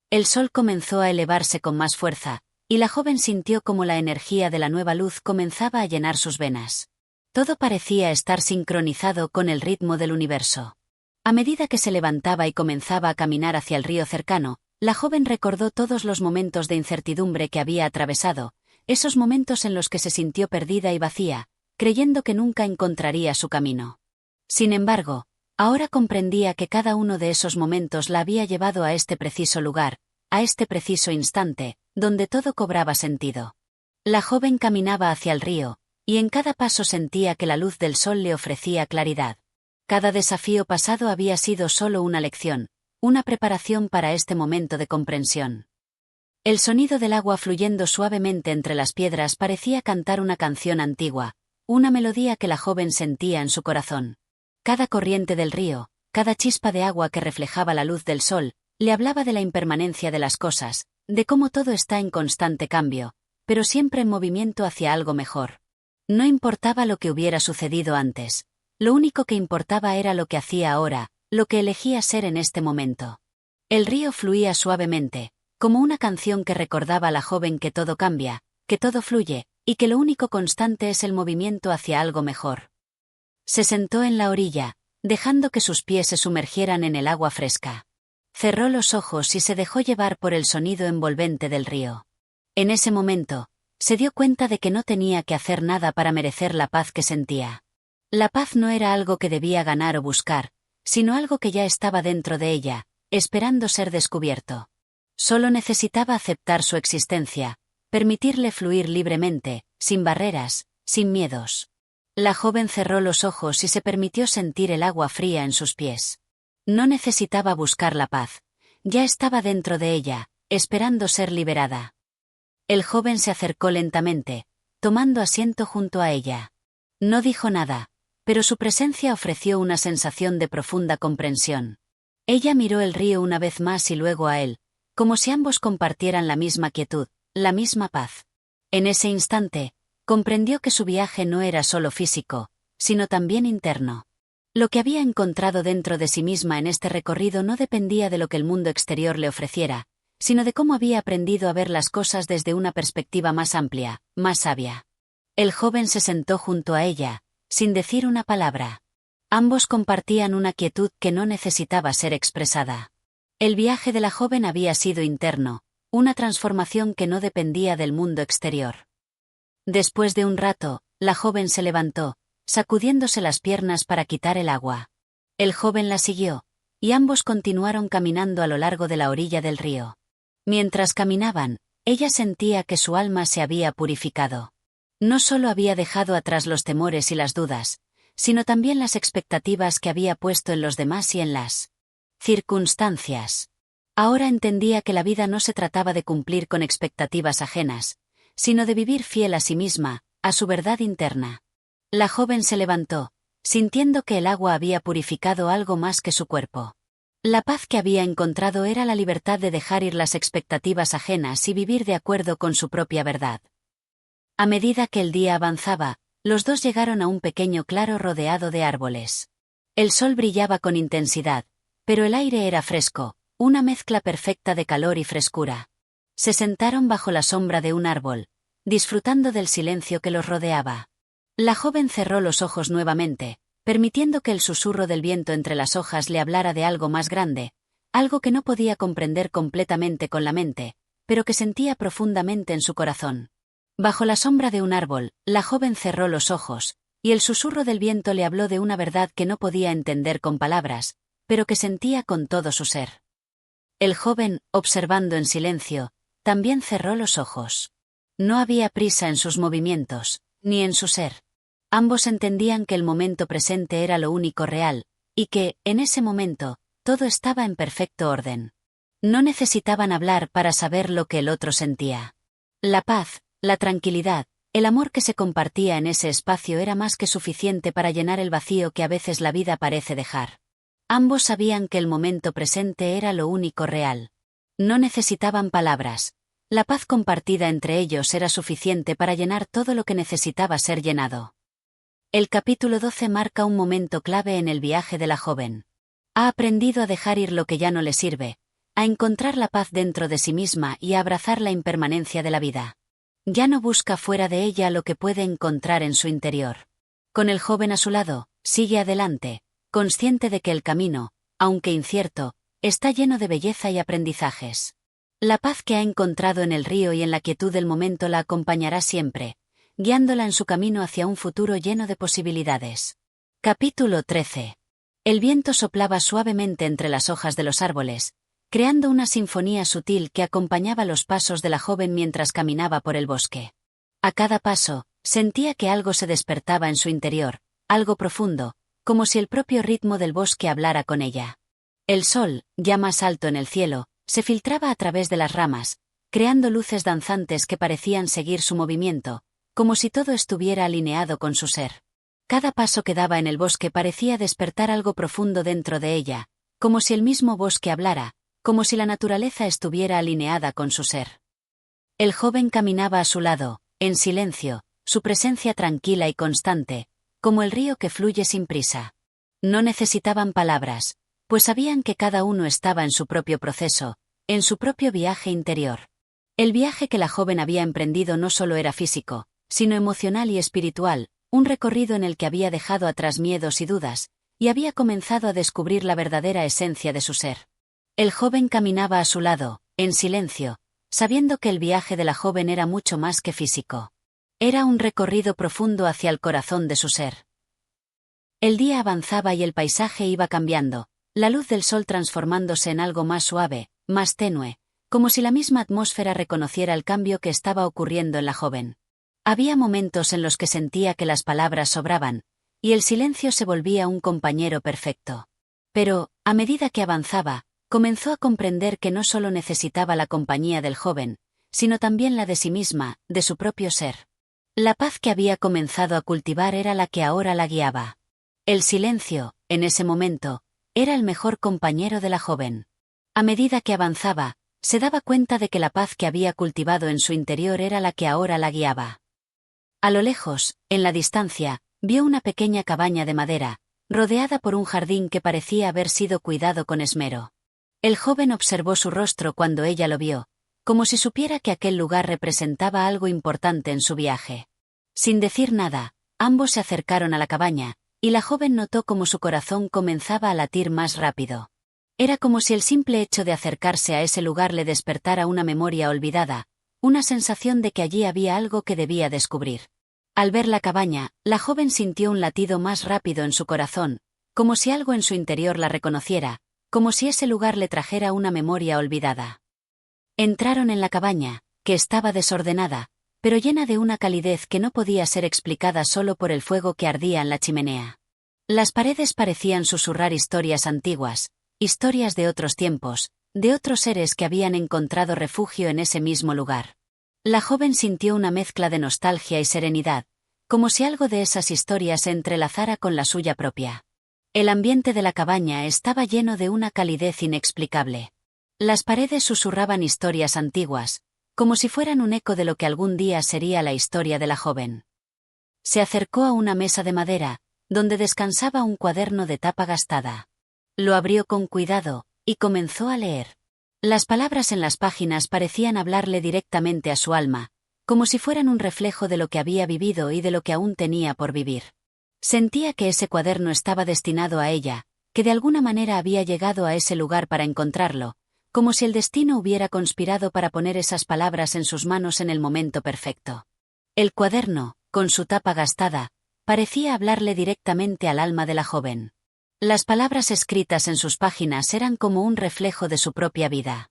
El sol comenzó a elevarse con más fuerza, y la joven sintió como la energía de la nueva luz comenzaba a llenar sus venas. Todo parecía estar sincronizado con el ritmo del universo. A medida que se levantaba y comenzaba a caminar hacia el río cercano, la joven recordó todos los momentos de incertidumbre que había atravesado, esos momentos en los que se sintió perdida y vacía, creyendo que nunca encontraría su camino. Sin embargo, ahora comprendía que cada uno de esos momentos la había llevado a este preciso lugar, a este preciso instante, donde todo cobraba sentido. La joven caminaba hacia el río, y en cada paso sentía que la luz del sol le ofrecía claridad. Cada desafío pasado había sido solo una lección, una preparación para este momento de comprensión. El sonido del agua fluyendo suavemente entre las piedras parecía cantar una canción antigua, una melodía que la joven sentía en su corazón. Cada corriente del río, cada chispa de agua que reflejaba la luz del sol, le hablaba de la impermanencia de las cosas, de cómo todo está en constante cambio, pero siempre en movimiento hacia algo mejor. No importaba lo que hubiera sucedido antes, lo único que importaba era lo que hacía ahora, lo que elegía ser en este momento. El río fluía suavemente, como una canción que recordaba a la joven que todo cambia, que todo fluye, y que lo único constante es el movimiento hacia algo mejor. Se sentó en la orilla, dejando que sus pies se sumergieran en el agua fresca. Cerró los ojos y se dejó llevar por el sonido envolvente del río. En ese momento, se dio cuenta de que no tenía que hacer nada para merecer la paz que sentía. La paz no era algo que debía ganar o buscar, sino algo que ya estaba dentro de ella, esperando ser descubierto. Solo necesitaba aceptar su existencia, permitirle fluir libremente, sin barreras, sin miedos. La joven cerró los ojos y se permitió sentir el agua fría en sus pies. No necesitaba buscar la paz, ya estaba dentro de ella, esperando ser liberada. El joven se acercó lentamente, tomando asiento junto a ella. No dijo nada, pero su presencia ofreció una sensación de profunda comprensión. Ella miró el río una vez más y luego a él, como si ambos compartieran la misma quietud, la misma paz. En ese instante, comprendió que su viaje no era solo físico, sino también interno. Lo que había encontrado dentro de sí misma en este recorrido no dependía de lo que el mundo exterior le ofreciera, sino de cómo había aprendido a ver las cosas desde una perspectiva más amplia, más sabia. El joven se sentó junto a ella, sin decir una palabra. Ambos compartían una quietud que no necesitaba ser expresada. El viaje de la joven había sido interno, una transformación que no dependía del mundo exterior. Después de un rato, la joven se levantó, sacudiéndose las piernas para quitar el agua. El joven la siguió, y ambos continuaron caminando a lo largo de la orilla del río. Mientras caminaban, ella sentía que su alma se había purificado. No solo había dejado atrás los temores y las dudas, sino también las expectativas que había puesto en los demás y en las circunstancias. Ahora entendía que la vida no se trataba de cumplir con expectativas ajenas, sino de vivir fiel a sí misma, a su verdad interna. La joven se levantó, sintiendo que el agua había purificado algo más que su cuerpo. La paz que había encontrado era la libertad de dejar ir las expectativas ajenas y vivir de acuerdo con su propia verdad. A medida que el día avanzaba, los dos llegaron a un pequeño claro rodeado de árboles. El sol brillaba con intensidad, pero el aire era fresco, una mezcla perfecta de calor y frescura. Se sentaron bajo la sombra de un árbol, disfrutando del silencio que los rodeaba. La joven cerró los ojos nuevamente, permitiendo que el susurro del viento entre las hojas le hablara de algo más grande, algo que no podía comprender completamente con la mente, pero que sentía profundamente en su corazón. Bajo la sombra de un árbol, la joven cerró los ojos, y el susurro del viento le habló de una verdad que no podía entender con palabras, pero que sentía con todo su ser. El joven, observando en silencio, también cerró los ojos. No había prisa en sus movimientos, ni en su ser. Ambos entendían que el momento presente era lo único real, y que, en ese momento, todo estaba en perfecto orden. No necesitaban hablar para saber lo que el otro sentía. La paz, la tranquilidad, el amor que se compartía en ese espacio era más que suficiente para llenar el vacío que a veces la vida parece dejar. Ambos sabían que el momento presente era lo único real. No necesitaban palabras. La paz compartida entre ellos era suficiente para llenar todo lo que necesitaba ser llenado. El capítulo 12 marca un momento clave en el viaje de la joven. Ha aprendido a dejar ir lo que ya no le sirve, a encontrar la paz dentro de sí misma y a abrazar la impermanencia de la vida. Ya no busca fuera de ella lo que puede encontrar en su interior. Con el joven a su lado, sigue adelante, consciente de que el camino, aunque incierto, está lleno de belleza y aprendizajes. La paz que ha encontrado en el río y en la quietud del momento la acompañará siempre, guiándola en su camino hacia un futuro lleno de posibilidades. Capítulo 13. El viento soplaba suavemente entre las hojas de los árboles, creando una sinfonía sutil que acompañaba los pasos de la joven mientras caminaba por el bosque. A cada paso, sentía que algo se despertaba en su interior, algo profundo, como si el propio ritmo del bosque hablara con ella. El sol, ya más alto en el cielo, se filtraba a través de las ramas, creando luces danzantes que parecían seguir su movimiento, como si todo estuviera alineado con su ser. Cada paso que daba en el bosque parecía despertar algo profundo dentro de ella, como si el mismo bosque hablara, como si la naturaleza estuviera alineada con su ser. El joven caminaba a su lado, en silencio, su presencia tranquila y constante, como el río que fluye sin prisa. No necesitaban palabras, pues sabían que cada uno estaba en su propio proceso, en su propio viaje interior. El viaje que la joven había emprendido no solo era físico, sino emocional y espiritual, un recorrido en el que había dejado atrás miedos y dudas, y había comenzado a descubrir la verdadera esencia de su ser. El joven caminaba a su lado, en silencio, sabiendo que el viaje de la joven era mucho más que físico. Era un recorrido profundo hacia el corazón de su ser. El día avanzaba y el paisaje iba cambiando, la luz del sol transformándose en algo más suave, más tenue, como si la misma atmósfera reconociera el cambio que estaba ocurriendo en la joven. Había momentos en los que sentía que las palabras sobraban, y el silencio se volvía un compañero perfecto. Pero, a medida que avanzaba, comenzó a comprender que no solo necesitaba la compañía del joven, sino también la de sí misma, de su propio ser. La paz que había comenzado a cultivar era la que ahora la guiaba. El silencio, en ese momento, era el mejor compañero de la joven. A medida que avanzaba, se daba cuenta de que la paz que había cultivado en su interior era la que ahora la guiaba. A lo lejos, en la distancia, vio una pequeña cabaña de madera, rodeada por un jardín que parecía haber sido cuidado con esmero. El joven observó su rostro cuando ella lo vio, como si supiera que aquel lugar representaba algo importante en su viaje. Sin decir nada, ambos se acercaron a la cabaña, y la joven notó cómo su corazón comenzaba a latir más rápido. Era como si el simple hecho de acercarse a ese lugar le despertara una memoria olvidada, una sensación de que allí había algo que debía descubrir. Al ver la cabaña, la joven sintió un latido más rápido en su corazón, como si algo en su interior la reconociera, como si ese lugar le trajera una memoria olvidada. Entraron en la cabaña, que estaba desordenada, pero llena de una calidez que no podía ser explicada solo por el fuego que ardía en la chimenea. Las paredes parecían susurrar historias antiguas, historias de otros tiempos, de otros seres que habían encontrado refugio en ese mismo lugar. La joven sintió una mezcla de nostalgia y serenidad, como si algo de esas historias se entrelazara con la suya propia. El ambiente de la cabaña estaba lleno de una calidez inexplicable. Las paredes susurraban historias antiguas, como si fueran un eco de lo que algún día sería la historia de la joven. Se acercó a una mesa de madera, donde descansaba un cuaderno de tapa gastada. Lo abrió con cuidado, y comenzó a leer. Las palabras en las páginas parecían hablarle directamente a su alma, como si fueran un reflejo de lo que había vivido y de lo que aún tenía por vivir. Sentía que ese cuaderno estaba destinado a ella, que de alguna manera había llegado a ese lugar para encontrarlo, como si el destino hubiera conspirado para poner esas palabras en sus manos en el momento perfecto. El cuaderno, con su tapa gastada, parecía hablarle directamente al alma de la joven. Las palabras escritas en sus páginas eran como un reflejo de su propia vida.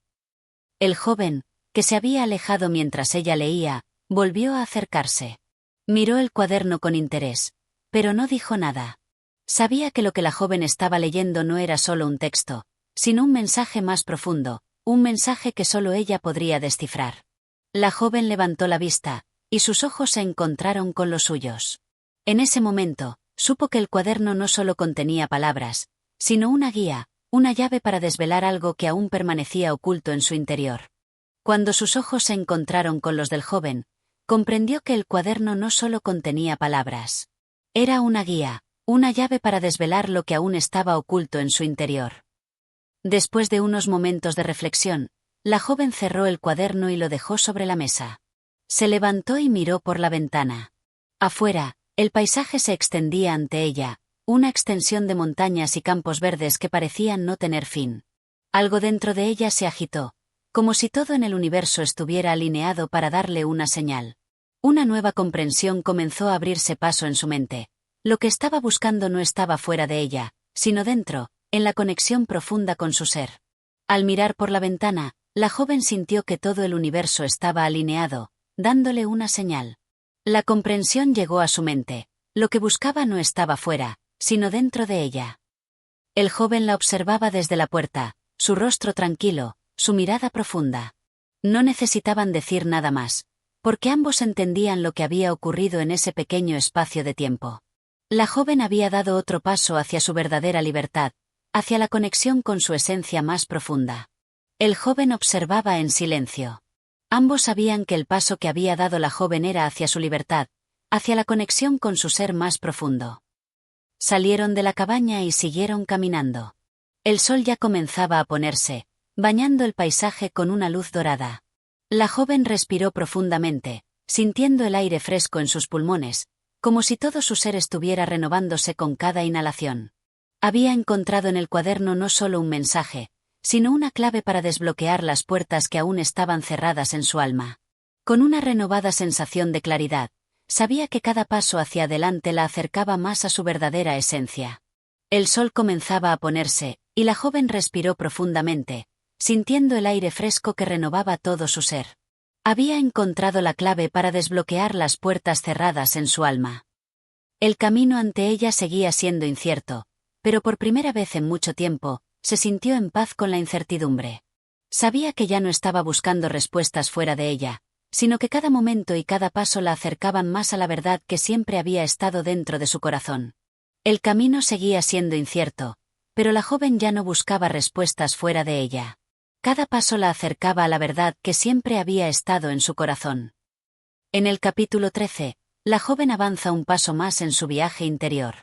El joven, que se había alejado mientras ella leía, volvió a acercarse. Miró el cuaderno con interés, pero no dijo nada. Sabía que lo que la joven estaba leyendo no era solo un texto, sino un mensaje más profundo, un mensaje que solo ella podría descifrar. La joven levantó la vista, y sus ojos se encontraron con los suyos. En ese momento, supo que el cuaderno no solo contenía palabras, sino una guía, una llave para desvelar algo que aún permanecía oculto en su interior. Cuando sus ojos se encontraron con los del joven, comprendió que el cuaderno no solo contenía palabras. Era una guía, una llave para desvelar lo que aún estaba oculto en su interior. Después de unos momentos de reflexión, la joven cerró el cuaderno y lo dejó sobre la mesa. Se levantó y miró por la ventana. Afuera, el paisaje se extendía ante ella, una extensión de montañas y campos verdes que parecían no tener fin. Algo dentro de ella se agitó, como si todo en el universo estuviera alineado para darle una señal. Una nueva comprensión comenzó a abrirse paso en su mente. Lo que estaba buscando no estaba fuera de ella, sino dentro, en la conexión profunda con su ser. Al mirar por la ventana, la joven sintió que todo el universo estaba alineado, dándole una señal. La comprensión llegó a su mente. Lo que buscaba no estaba fuera, sino dentro de ella. El joven la observaba desde la puerta, su rostro tranquilo, su mirada profunda. No necesitaban decir nada más, porque ambos entendían lo que había ocurrido en ese pequeño espacio de tiempo. La joven había dado otro paso hacia su verdadera libertad, hacia la conexión con su esencia más profunda. El joven observaba en silencio. Ambos sabían que el paso que había dado la joven era hacia su libertad, hacia la conexión con su ser más profundo. Salieron de la cabaña y siguieron caminando. El sol ya comenzaba a ponerse, bañando el paisaje con una luz dorada. La joven respiró profundamente, sintiendo el aire fresco en sus pulmones, como si todo su ser estuviera renovándose con cada inhalación. Había encontrado en el cuaderno no solo un mensaje, sino una clave para desbloquear las puertas que aún estaban cerradas en su alma. Con una renovada sensación de claridad, sabía que cada paso hacia adelante la acercaba más a su verdadera esencia. El sol comenzaba a ponerse, y la joven respiró profundamente, sintiendo el aire fresco que renovaba todo su ser. Había encontrado la clave para desbloquear las puertas cerradas en su alma. El camino ante ella seguía siendo incierto, pero por primera vez en mucho tiempo, se sintió en paz con la incertidumbre. Sabía que ya no estaba buscando respuestas fuera de ella, sino que cada momento y cada paso la acercaban más a la verdad que siempre había estado dentro de su corazón. El camino seguía siendo incierto, pero la joven ya no buscaba respuestas fuera de ella. Cada paso la acercaba a la verdad que siempre había estado en su corazón. En el capítulo 13, la joven avanza un paso más en su viaje interior.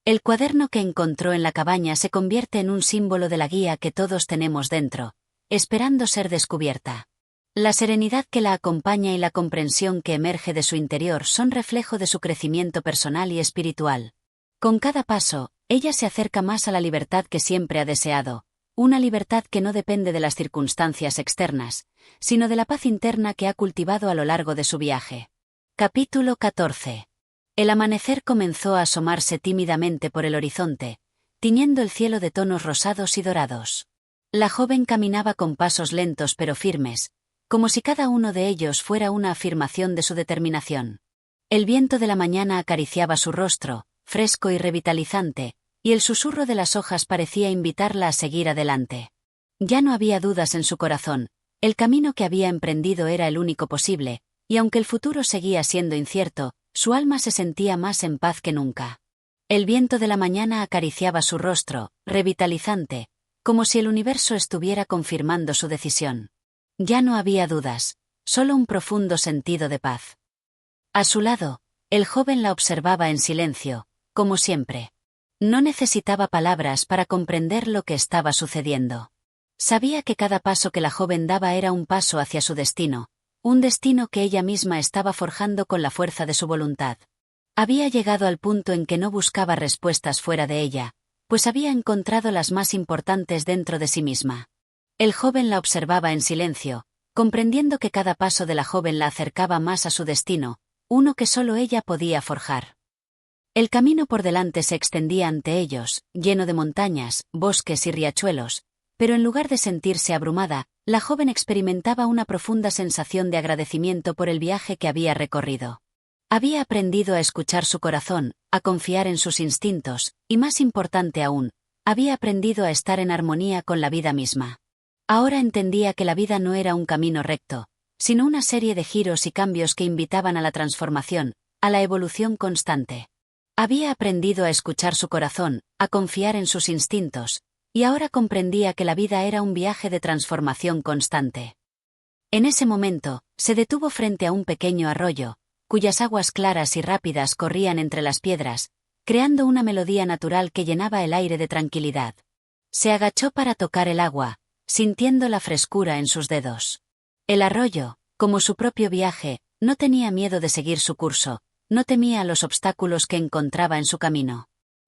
El cuaderno que encontró en la cabaña se convierte en un símbolo de la guía que todos tenemos dentro, esperando ser descubierta. La serenidad que la acompaña y la comprensión que emerge de su interior son reflejo de su crecimiento personal y espiritual. Con cada paso, ella se acerca más a la libertad que siempre ha deseado, una libertad que no depende de las circunstancias externas, sino de la paz interna que ha cultivado a lo largo de su viaje. Capítulo 14. El amanecer comenzó a asomarse tímidamente por el horizonte, tiñendo el cielo de tonos rosados y dorados. La joven caminaba con pasos lentos pero firmes, como si cada uno de ellos fuera una afirmación de su determinación. El viento de la mañana acariciaba su rostro, fresco y revitalizante, y el susurro de las hojas parecía invitarla a seguir adelante. Ya no había dudas en su corazón, el camino que había emprendido era el único posible, y aunque el futuro seguía siendo incierto, su alma se sentía más en paz que nunca. El viento de la mañana acariciaba su rostro, revitalizante, como si el universo estuviera confirmando su decisión. Ya no había dudas, solo un profundo sentido de paz. A su lado, el joven la observaba en silencio, como siempre. No necesitaba palabras para comprender lo que estaba sucediendo. Sabía que cada paso que la joven daba era un paso hacia su destino, un destino que ella misma estaba forjando con la fuerza de su voluntad. Había llegado al punto en que no buscaba respuestas fuera de ella, pues había encontrado las más importantes dentro de sí misma. El joven la observaba en silencio, comprendiendo que cada paso de la joven la acercaba más a su destino, uno que solo ella podía forjar. El camino por delante se extendía ante ellos, lleno de montañas, bosques y riachuelos, pero en lugar de sentirse abrumada, la joven experimentaba una profunda sensación de agradecimiento por el viaje que había recorrido. Había aprendido a escuchar su corazón, a confiar en sus instintos, y más importante aún, había aprendido a estar en armonía con la vida misma. Ahora entendía que la vida no era un camino recto, sino una serie de giros y cambios que invitaban a la transformación, a la evolución constante. Había aprendido a escuchar su corazón, a confiar en sus instintos, y ahora comprendía que la vida era un viaje de transformación constante. En ese momento, se detuvo frente a un pequeño arroyo, cuyas aguas claras y rápidas corrían entre las piedras, creando una melodía natural que llenaba el aire de tranquilidad. Se agachó para tocar el agua, sintiendo la frescura en sus dedos. El arroyo, como su propio viaje, no tenía miedo de seguir su curso, no temía los obstáculos que encontraba en su camino.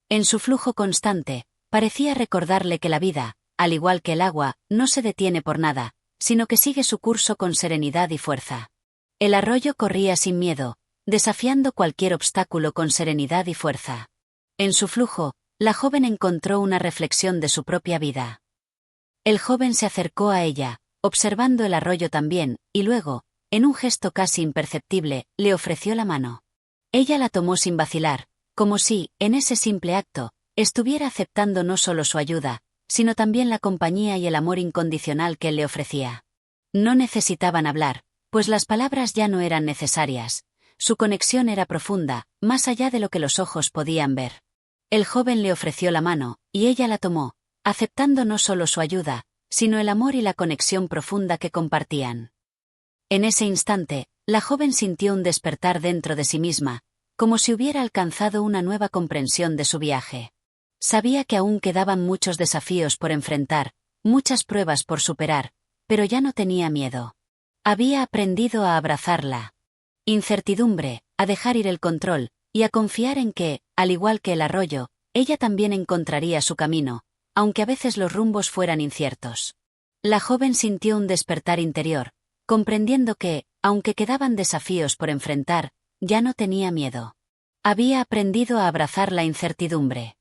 En su flujo constante, parecía recordarle que la vida, al igual que el agua, no se detiene por nada, sino que sigue su curso con serenidad y fuerza. El arroyo corría sin miedo, desafiando cualquier obstáculo con serenidad y fuerza. En su flujo, la joven encontró una reflexión de su propia vida. El joven se acercó a ella, observando el arroyo también, y luego, en un gesto casi imperceptible, le ofreció la mano. Ella la tomó sin vacilar, como si, en ese simple acto, estuviera aceptando no solo su ayuda, sino también la compañía y el amor incondicional que él le ofrecía. No necesitaban hablar, pues las palabras ya no eran necesarias. Su conexión era profunda, más allá de lo que los ojos podían ver. El joven le ofreció la mano, y ella la tomó, aceptando no solo su ayuda, sino el amor y la conexión profunda que compartían. En ese instante, la joven sintió un despertar dentro de sí misma, como si hubiera alcanzado una nueva comprensión de su viaje. Sabía que aún quedaban muchos desafíos por enfrentar, muchas pruebas por superar, pero ya no tenía miedo. Había aprendido a abrazar incertidumbre, a dejar ir el control, y a confiar en que, al igual que el arroyo, ella también encontraría su camino, aunque a veces los rumbos fueran inciertos. La joven sintió un despertar interior, comprendiendo que, aunque quedaban desafíos por enfrentar, ya no tenía miedo. Había aprendido a abrazar la incertidumbre.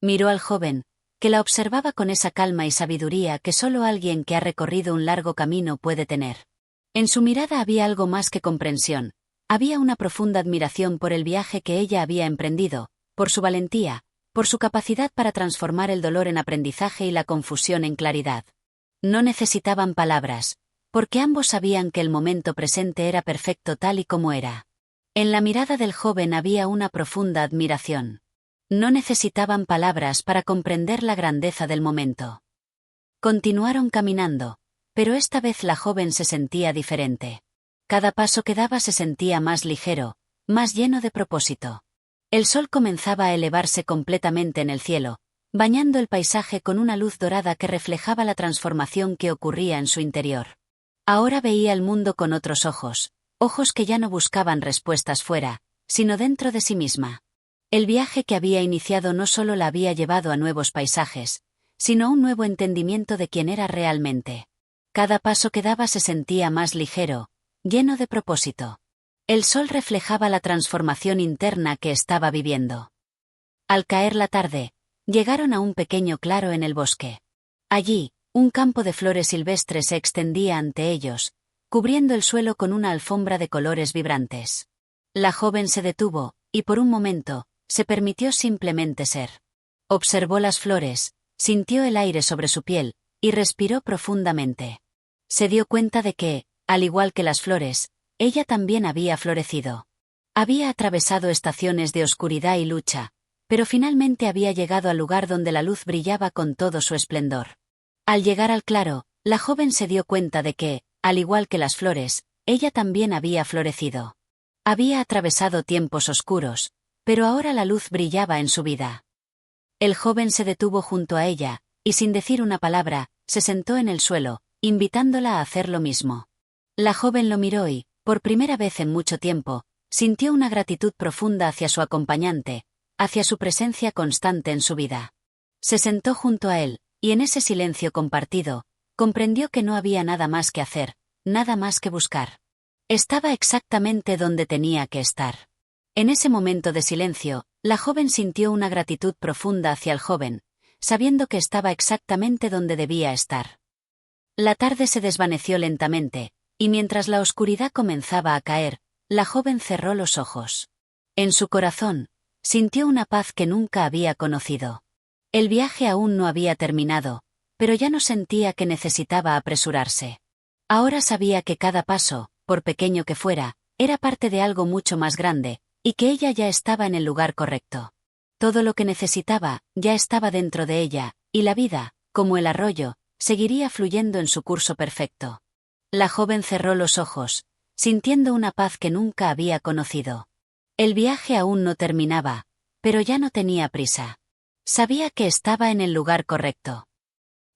Miró al joven, que la observaba con esa calma y sabiduría que solo alguien que ha recorrido un largo camino puede tener. En su mirada había algo más que comprensión, había una profunda admiración por el viaje que ella había emprendido, por su valentía, por su capacidad para transformar el dolor en aprendizaje y la confusión en claridad. No necesitaban palabras, porque ambos sabían que el momento presente era perfecto tal y como era. En la mirada del joven había una profunda admiración. No necesitaban palabras para comprender la grandeza del momento. Continuaron caminando, pero esta vez la joven se sentía diferente. Cada paso que daba se sentía más ligero, más lleno de propósito. El sol comenzaba a elevarse completamente en el cielo, bañando el paisaje con una luz dorada que reflejaba la transformación que ocurría en su interior. Ahora veía el mundo con otros ojos, ojos que ya no buscaban respuestas fuera, sino dentro de sí misma. El viaje que había iniciado no solo la había llevado a nuevos paisajes, sino a un nuevo entendimiento de quién era realmente. Cada paso que daba se sentía más ligero, lleno de propósito. El sol reflejaba la transformación interna que estaba viviendo. Al caer la tarde, llegaron a un pequeño claro en el bosque. Allí, un campo de flores silvestres se extendía ante ellos, cubriendo el suelo con una alfombra de colores vibrantes. La joven se detuvo, y por un momento, se permitió simplemente ser. Observó las flores, sintió el aire sobre su piel, y respiró profundamente. Se dio cuenta de que, al igual que las flores, ella también había florecido. Había atravesado estaciones de oscuridad y lucha, pero finalmente había llegado al lugar donde la luz brillaba con todo su esplendor. Al llegar al claro, la joven se dio cuenta de que, al igual que las flores, ella también había florecido. Había atravesado tiempos oscuros, pero ahora la luz brillaba en su vida. El joven se detuvo junto a ella, y sin decir una palabra, se sentó en el suelo, invitándola a hacer lo mismo. La joven lo miró y, por primera vez en mucho tiempo, sintió una gratitud profunda hacia su acompañante, hacia su presencia constante en su vida. Se sentó junto a él, y en ese silencio compartido, comprendió que no había nada más que hacer, nada más que buscar. Estaba exactamente donde tenía que estar. En ese momento de silencio, la joven sintió una gratitud profunda hacia el joven, sabiendo que estaba exactamente donde debía estar. La tarde se desvaneció lentamente, y mientras la oscuridad comenzaba a caer, la joven cerró los ojos. En su corazón, sintió una paz que nunca había conocido. El viaje aún no había terminado, pero ya no sentía que necesitaba apresurarse. Ahora sabía que cada paso, por pequeño que fuera, era parte de algo mucho más grande, y que ella ya estaba en el lugar correcto. Todo lo que necesitaba, ya estaba dentro de ella, y la vida, como el arroyo, seguiría fluyendo en su curso perfecto. La joven cerró los ojos, sintiendo una paz que nunca había conocido. El viaje aún no terminaba, pero ya no tenía prisa. Sabía que estaba en el lugar correcto.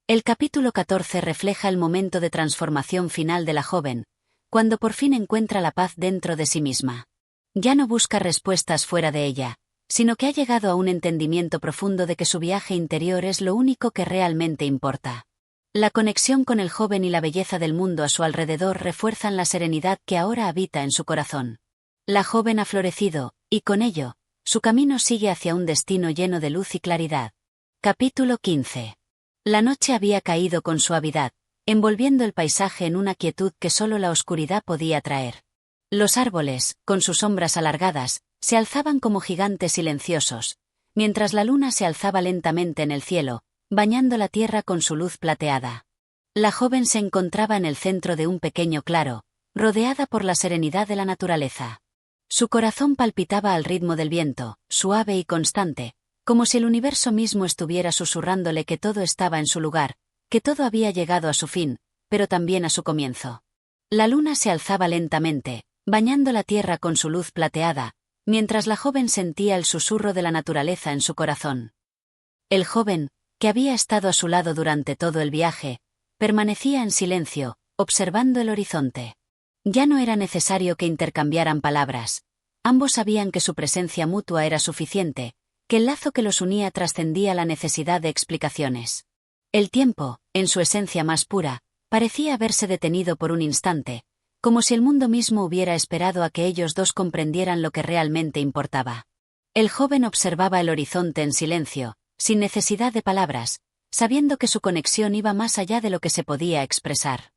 El capítulo 14 refleja el momento de transformación final de la joven, cuando por fin encuentra la paz dentro de sí misma. Ya no busca respuestas fuera de ella, sino que ha llegado a un entendimiento profundo de que su viaje interior es lo único que realmente importa. La conexión con el joven y la belleza del mundo a su alrededor refuerzan la serenidad que ahora habita en su corazón. La joven ha florecido, y con ello, su camino sigue hacia un destino lleno de luz y claridad. Capítulo 15. La noche había caído con suavidad, envolviendo el paisaje en una quietud que solo la oscuridad podía traer. Los árboles, con sus sombras alargadas, se alzaban como gigantes silenciosos, mientras la luna se alzaba lentamente en el cielo, bañando la tierra con su luz plateada. La joven se encontraba en el centro de un pequeño claro, rodeada por la serenidad de la naturaleza. Su corazón palpitaba al ritmo del viento, suave y constante, como si el universo mismo estuviera susurrándole que todo estaba en su lugar, que todo había llegado a su fin, pero también a su comienzo. La luna se alzaba lentamente, bañando la tierra con su luz plateada, mientras la joven sentía el susurro de la naturaleza en su corazón. El joven, que había estado a su lado durante todo el viaje, permanecía en silencio, observando el horizonte. Ya no era necesario que intercambiaran palabras. Ambos sabían que su presencia mutua era suficiente, que el lazo que los unía trascendía la necesidad de explicaciones. El tiempo, en su esencia más pura, parecía haberse detenido por un instante, como si el mundo mismo hubiera esperado a que ellos dos comprendieran lo que realmente importaba. El joven observaba el horizonte en silencio, sin necesidad de palabras, sabiendo que su conexión iba más allá de lo que se podía expresar.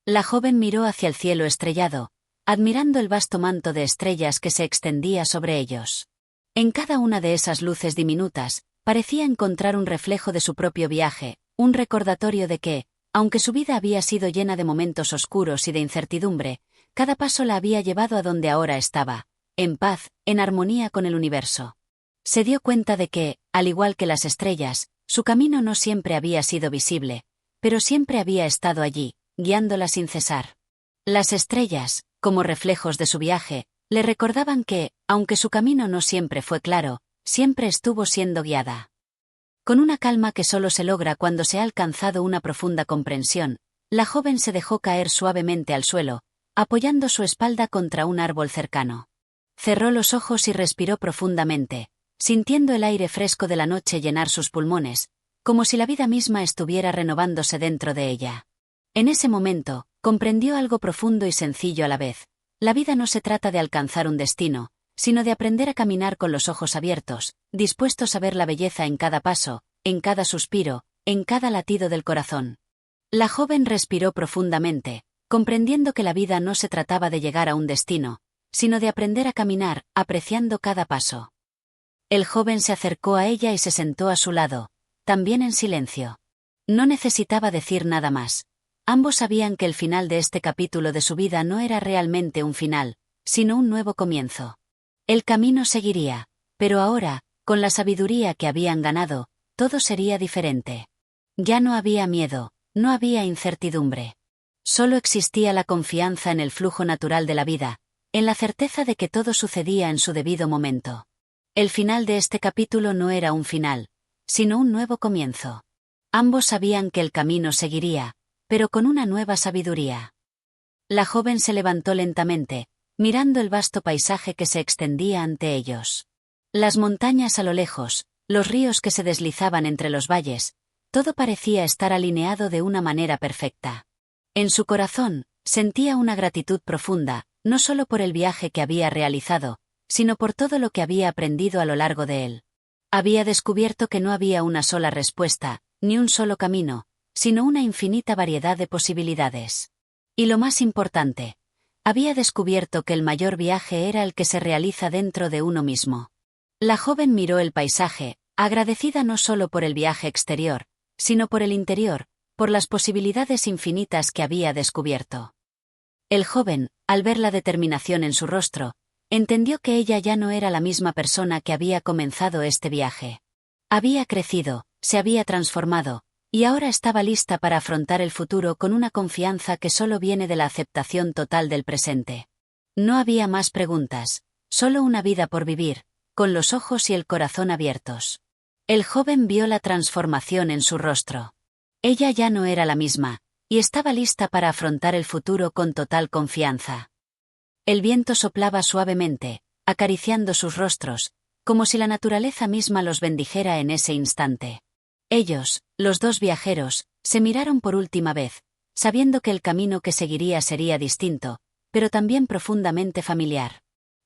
La joven miró hacia el cielo estrellado, admirando el vasto manto de estrellas que se extendía sobre ellos. En cada una de esas luces diminutas, parecía encontrar un reflejo de su propio viaje, un recordatorio de que, aunque su vida había sido llena de momentos oscuros y de incertidumbre, cada paso la había llevado a donde ahora estaba, en paz, en armonía con el universo. Se dio cuenta de que, al igual que las estrellas, su camino no siempre había sido visible, pero siempre había estado allí, guiándola sin cesar. Las estrellas, como reflejos de su viaje, le recordaban que, aunque su camino no siempre fue claro, siempre estuvo siendo guiada. Con una calma que solo se logra cuando se ha alcanzado una profunda comprensión, la joven se dejó caer suavemente al suelo, apoyando su espalda contra un árbol cercano. Cerró los ojos y respiró profundamente, sintiendo el aire fresco de la noche llenar sus pulmones, como si la vida misma estuviera renovándose dentro de ella. En ese momento, comprendió algo profundo y sencillo a la vez. La vida no se trata de alcanzar un destino, sino de aprender a caminar con los ojos abiertos, dispuestos a ver la belleza en cada paso, en cada suspiro, en cada latido del corazón. La joven respiró profundamente, comprendiendo que la vida no se trataba de llegar a un destino, sino de aprender a caminar, apreciando cada paso. El joven se acercó a ella y se sentó a su lado, también en silencio. No necesitaba decir nada más. Ambos sabían que el final de este capítulo de su vida no era realmente un final, sino un nuevo comienzo. El camino seguiría, pero ahora, con la sabiduría que habían ganado, todo sería diferente. Ya no había miedo, no había incertidumbre. Solo existía la confianza en el flujo natural de la vida, en la certeza de que todo sucedía en su debido momento. El final de este capítulo no era un final, sino un nuevo comienzo. Ambos sabían que el camino seguiría, pero con una nueva sabiduría. La joven se levantó lentamente, mirando el vasto paisaje que se extendía ante ellos. Las montañas a lo lejos, los ríos que se deslizaban entre los valles, todo parecía estar alineado de una manera perfecta. En su corazón, sentía una gratitud profunda, no solo por el viaje que había realizado, sino por todo lo que había aprendido a lo largo de él. Había descubierto que no había una sola respuesta, ni un solo camino, sino una infinita variedad de posibilidades. Y lo más importante, había descubierto que el mayor viaje era el que se realiza dentro de uno mismo. La joven miró el paisaje, agradecida no solo por el viaje exterior, sino por el interior, por las posibilidades infinitas que había descubierto. El joven, al ver la determinación en su rostro, entendió que ella ya no era la misma persona que había comenzado este viaje. Había crecido, se había transformado, y ahora estaba lista para afrontar el futuro con una confianza que solo viene de la aceptación total del presente. No había más preguntas, solo una vida por vivir, con los ojos y el corazón abiertos. El joven vio la transformación en su rostro. Ella ya no era la misma, y estaba lista para afrontar el futuro con total confianza. El viento soplaba suavemente, acariciando sus rostros, como si la naturaleza misma los bendijera en ese instante. Ellos, los dos viajeros, se miraron por última vez, sabiendo que el camino que seguiría sería distinto, pero también profundamente familiar.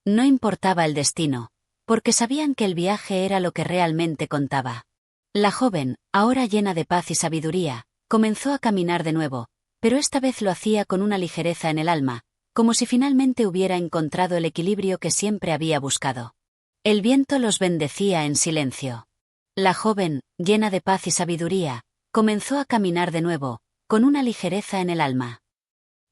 No importaba el destino, porque sabían que el viaje era lo que realmente contaba. La joven, ahora llena de paz y sabiduría, comenzó a caminar de nuevo, pero esta vez lo hacía con una ligereza en el alma, como si finalmente hubiera encontrado el equilibrio que siempre había buscado. El viento los bendecía en silencio. La joven, llena de paz y sabiduría, comenzó a caminar de nuevo, con una ligereza en el alma.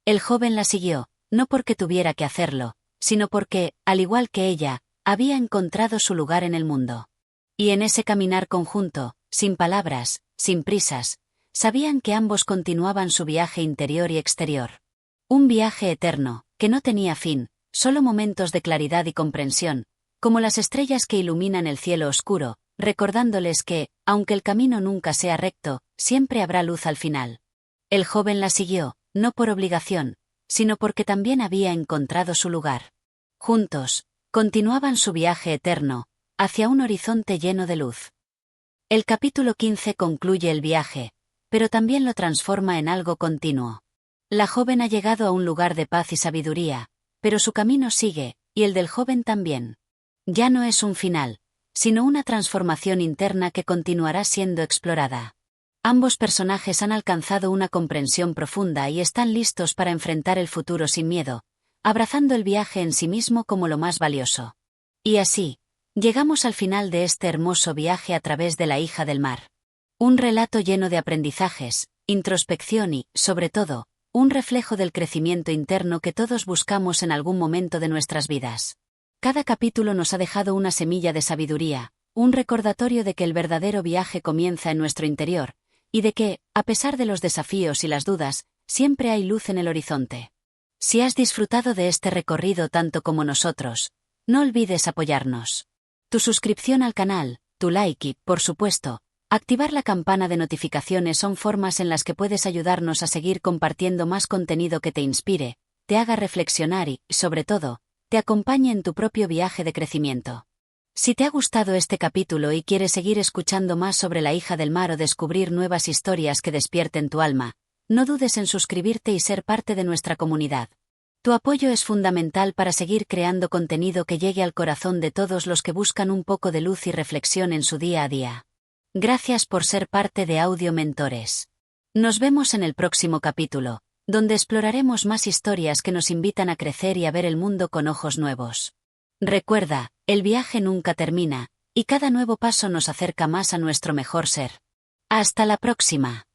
El joven la siguió, no porque tuviera que hacerlo, sino porque, al igual que ella, había encontrado su lugar en el mundo. Y en ese caminar conjunto, sin palabras, sin prisas, sabían que ambos continuaban su viaje interior y exterior. Un viaje eterno, que no tenía fin, solo momentos de claridad y comprensión, como las estrellas que iluminan el cielo oscuro, recordándoles que, aunque el camino nunca sea recto, siempre habrá luz al final. El joven la siguió, no por obligación, sino porque también había encontrado su lugar. Juntos, continuaban su viaje eterno, hacia un horizonte lleno de luz. El capítulo 15 concluye el viaje, pero también lo transforma en algo continuo. La joven ha llegado a un lugar de paz y sabiduría, pero su camino sigue, y el del joven también. Ya no es un final, sino una transformación interna que continuará siendo explorada. Ambos personajes han alcanzado una comprensión profunda y están listos para enfrentar el futuro sin miedo, abrazando el viaje en sí mismo como lo más valioso. Y así, llegamos al final de este hermoso viaje a través de La hija del mar. Un relato lleno de aprendizajes, introspección y, sobre todo, un reflejo del crecimiento interno que todos buscamos en algún momento de nuestras vidas. Cada capítulo nos ha dejado una semilla de sabiduría, un recordatorio de que el verdadero viaje comienza en nuestro interior, y de que, a pesar de los desafíos y las dudas, siempre hay luz en el horizonte. Si has disfrutado de este recorrido tanto como nosotros, no olvides apoyarnos. Tu suscripción al canal, tu like y, por supuesto, activar la campana de notificaciones son formas en las que puedes ayudarnos a seguir compartiendo más contenido que te inspire, te haga reflexionar y, sobre todo, te acompañe en tu propio viaje de crecimiento. Si te ha gustado este capítulo y quieres seguir escuchando más sobre La hija del mar o descubrir nuevas historias que despierten tu alma, no dudes en suscribirte y ser parte de nuestra comunidad. Tu apoyo es fundamental para seguir creando contenido que llegue al corazón de todos los que buscan un poco de luz y reflexión en su día a día. Gracias por ser parte de Audio Mentores. Nos vemos en el próximo capítulo, donde exploraremos más historias que nos invitan a crecer y a ver el mundo con ojos nuevos. Recuerda, el viaje nunca termina, y cada nuevo paso nos acerca más a nuestro mejor ser. Hasta la próxima.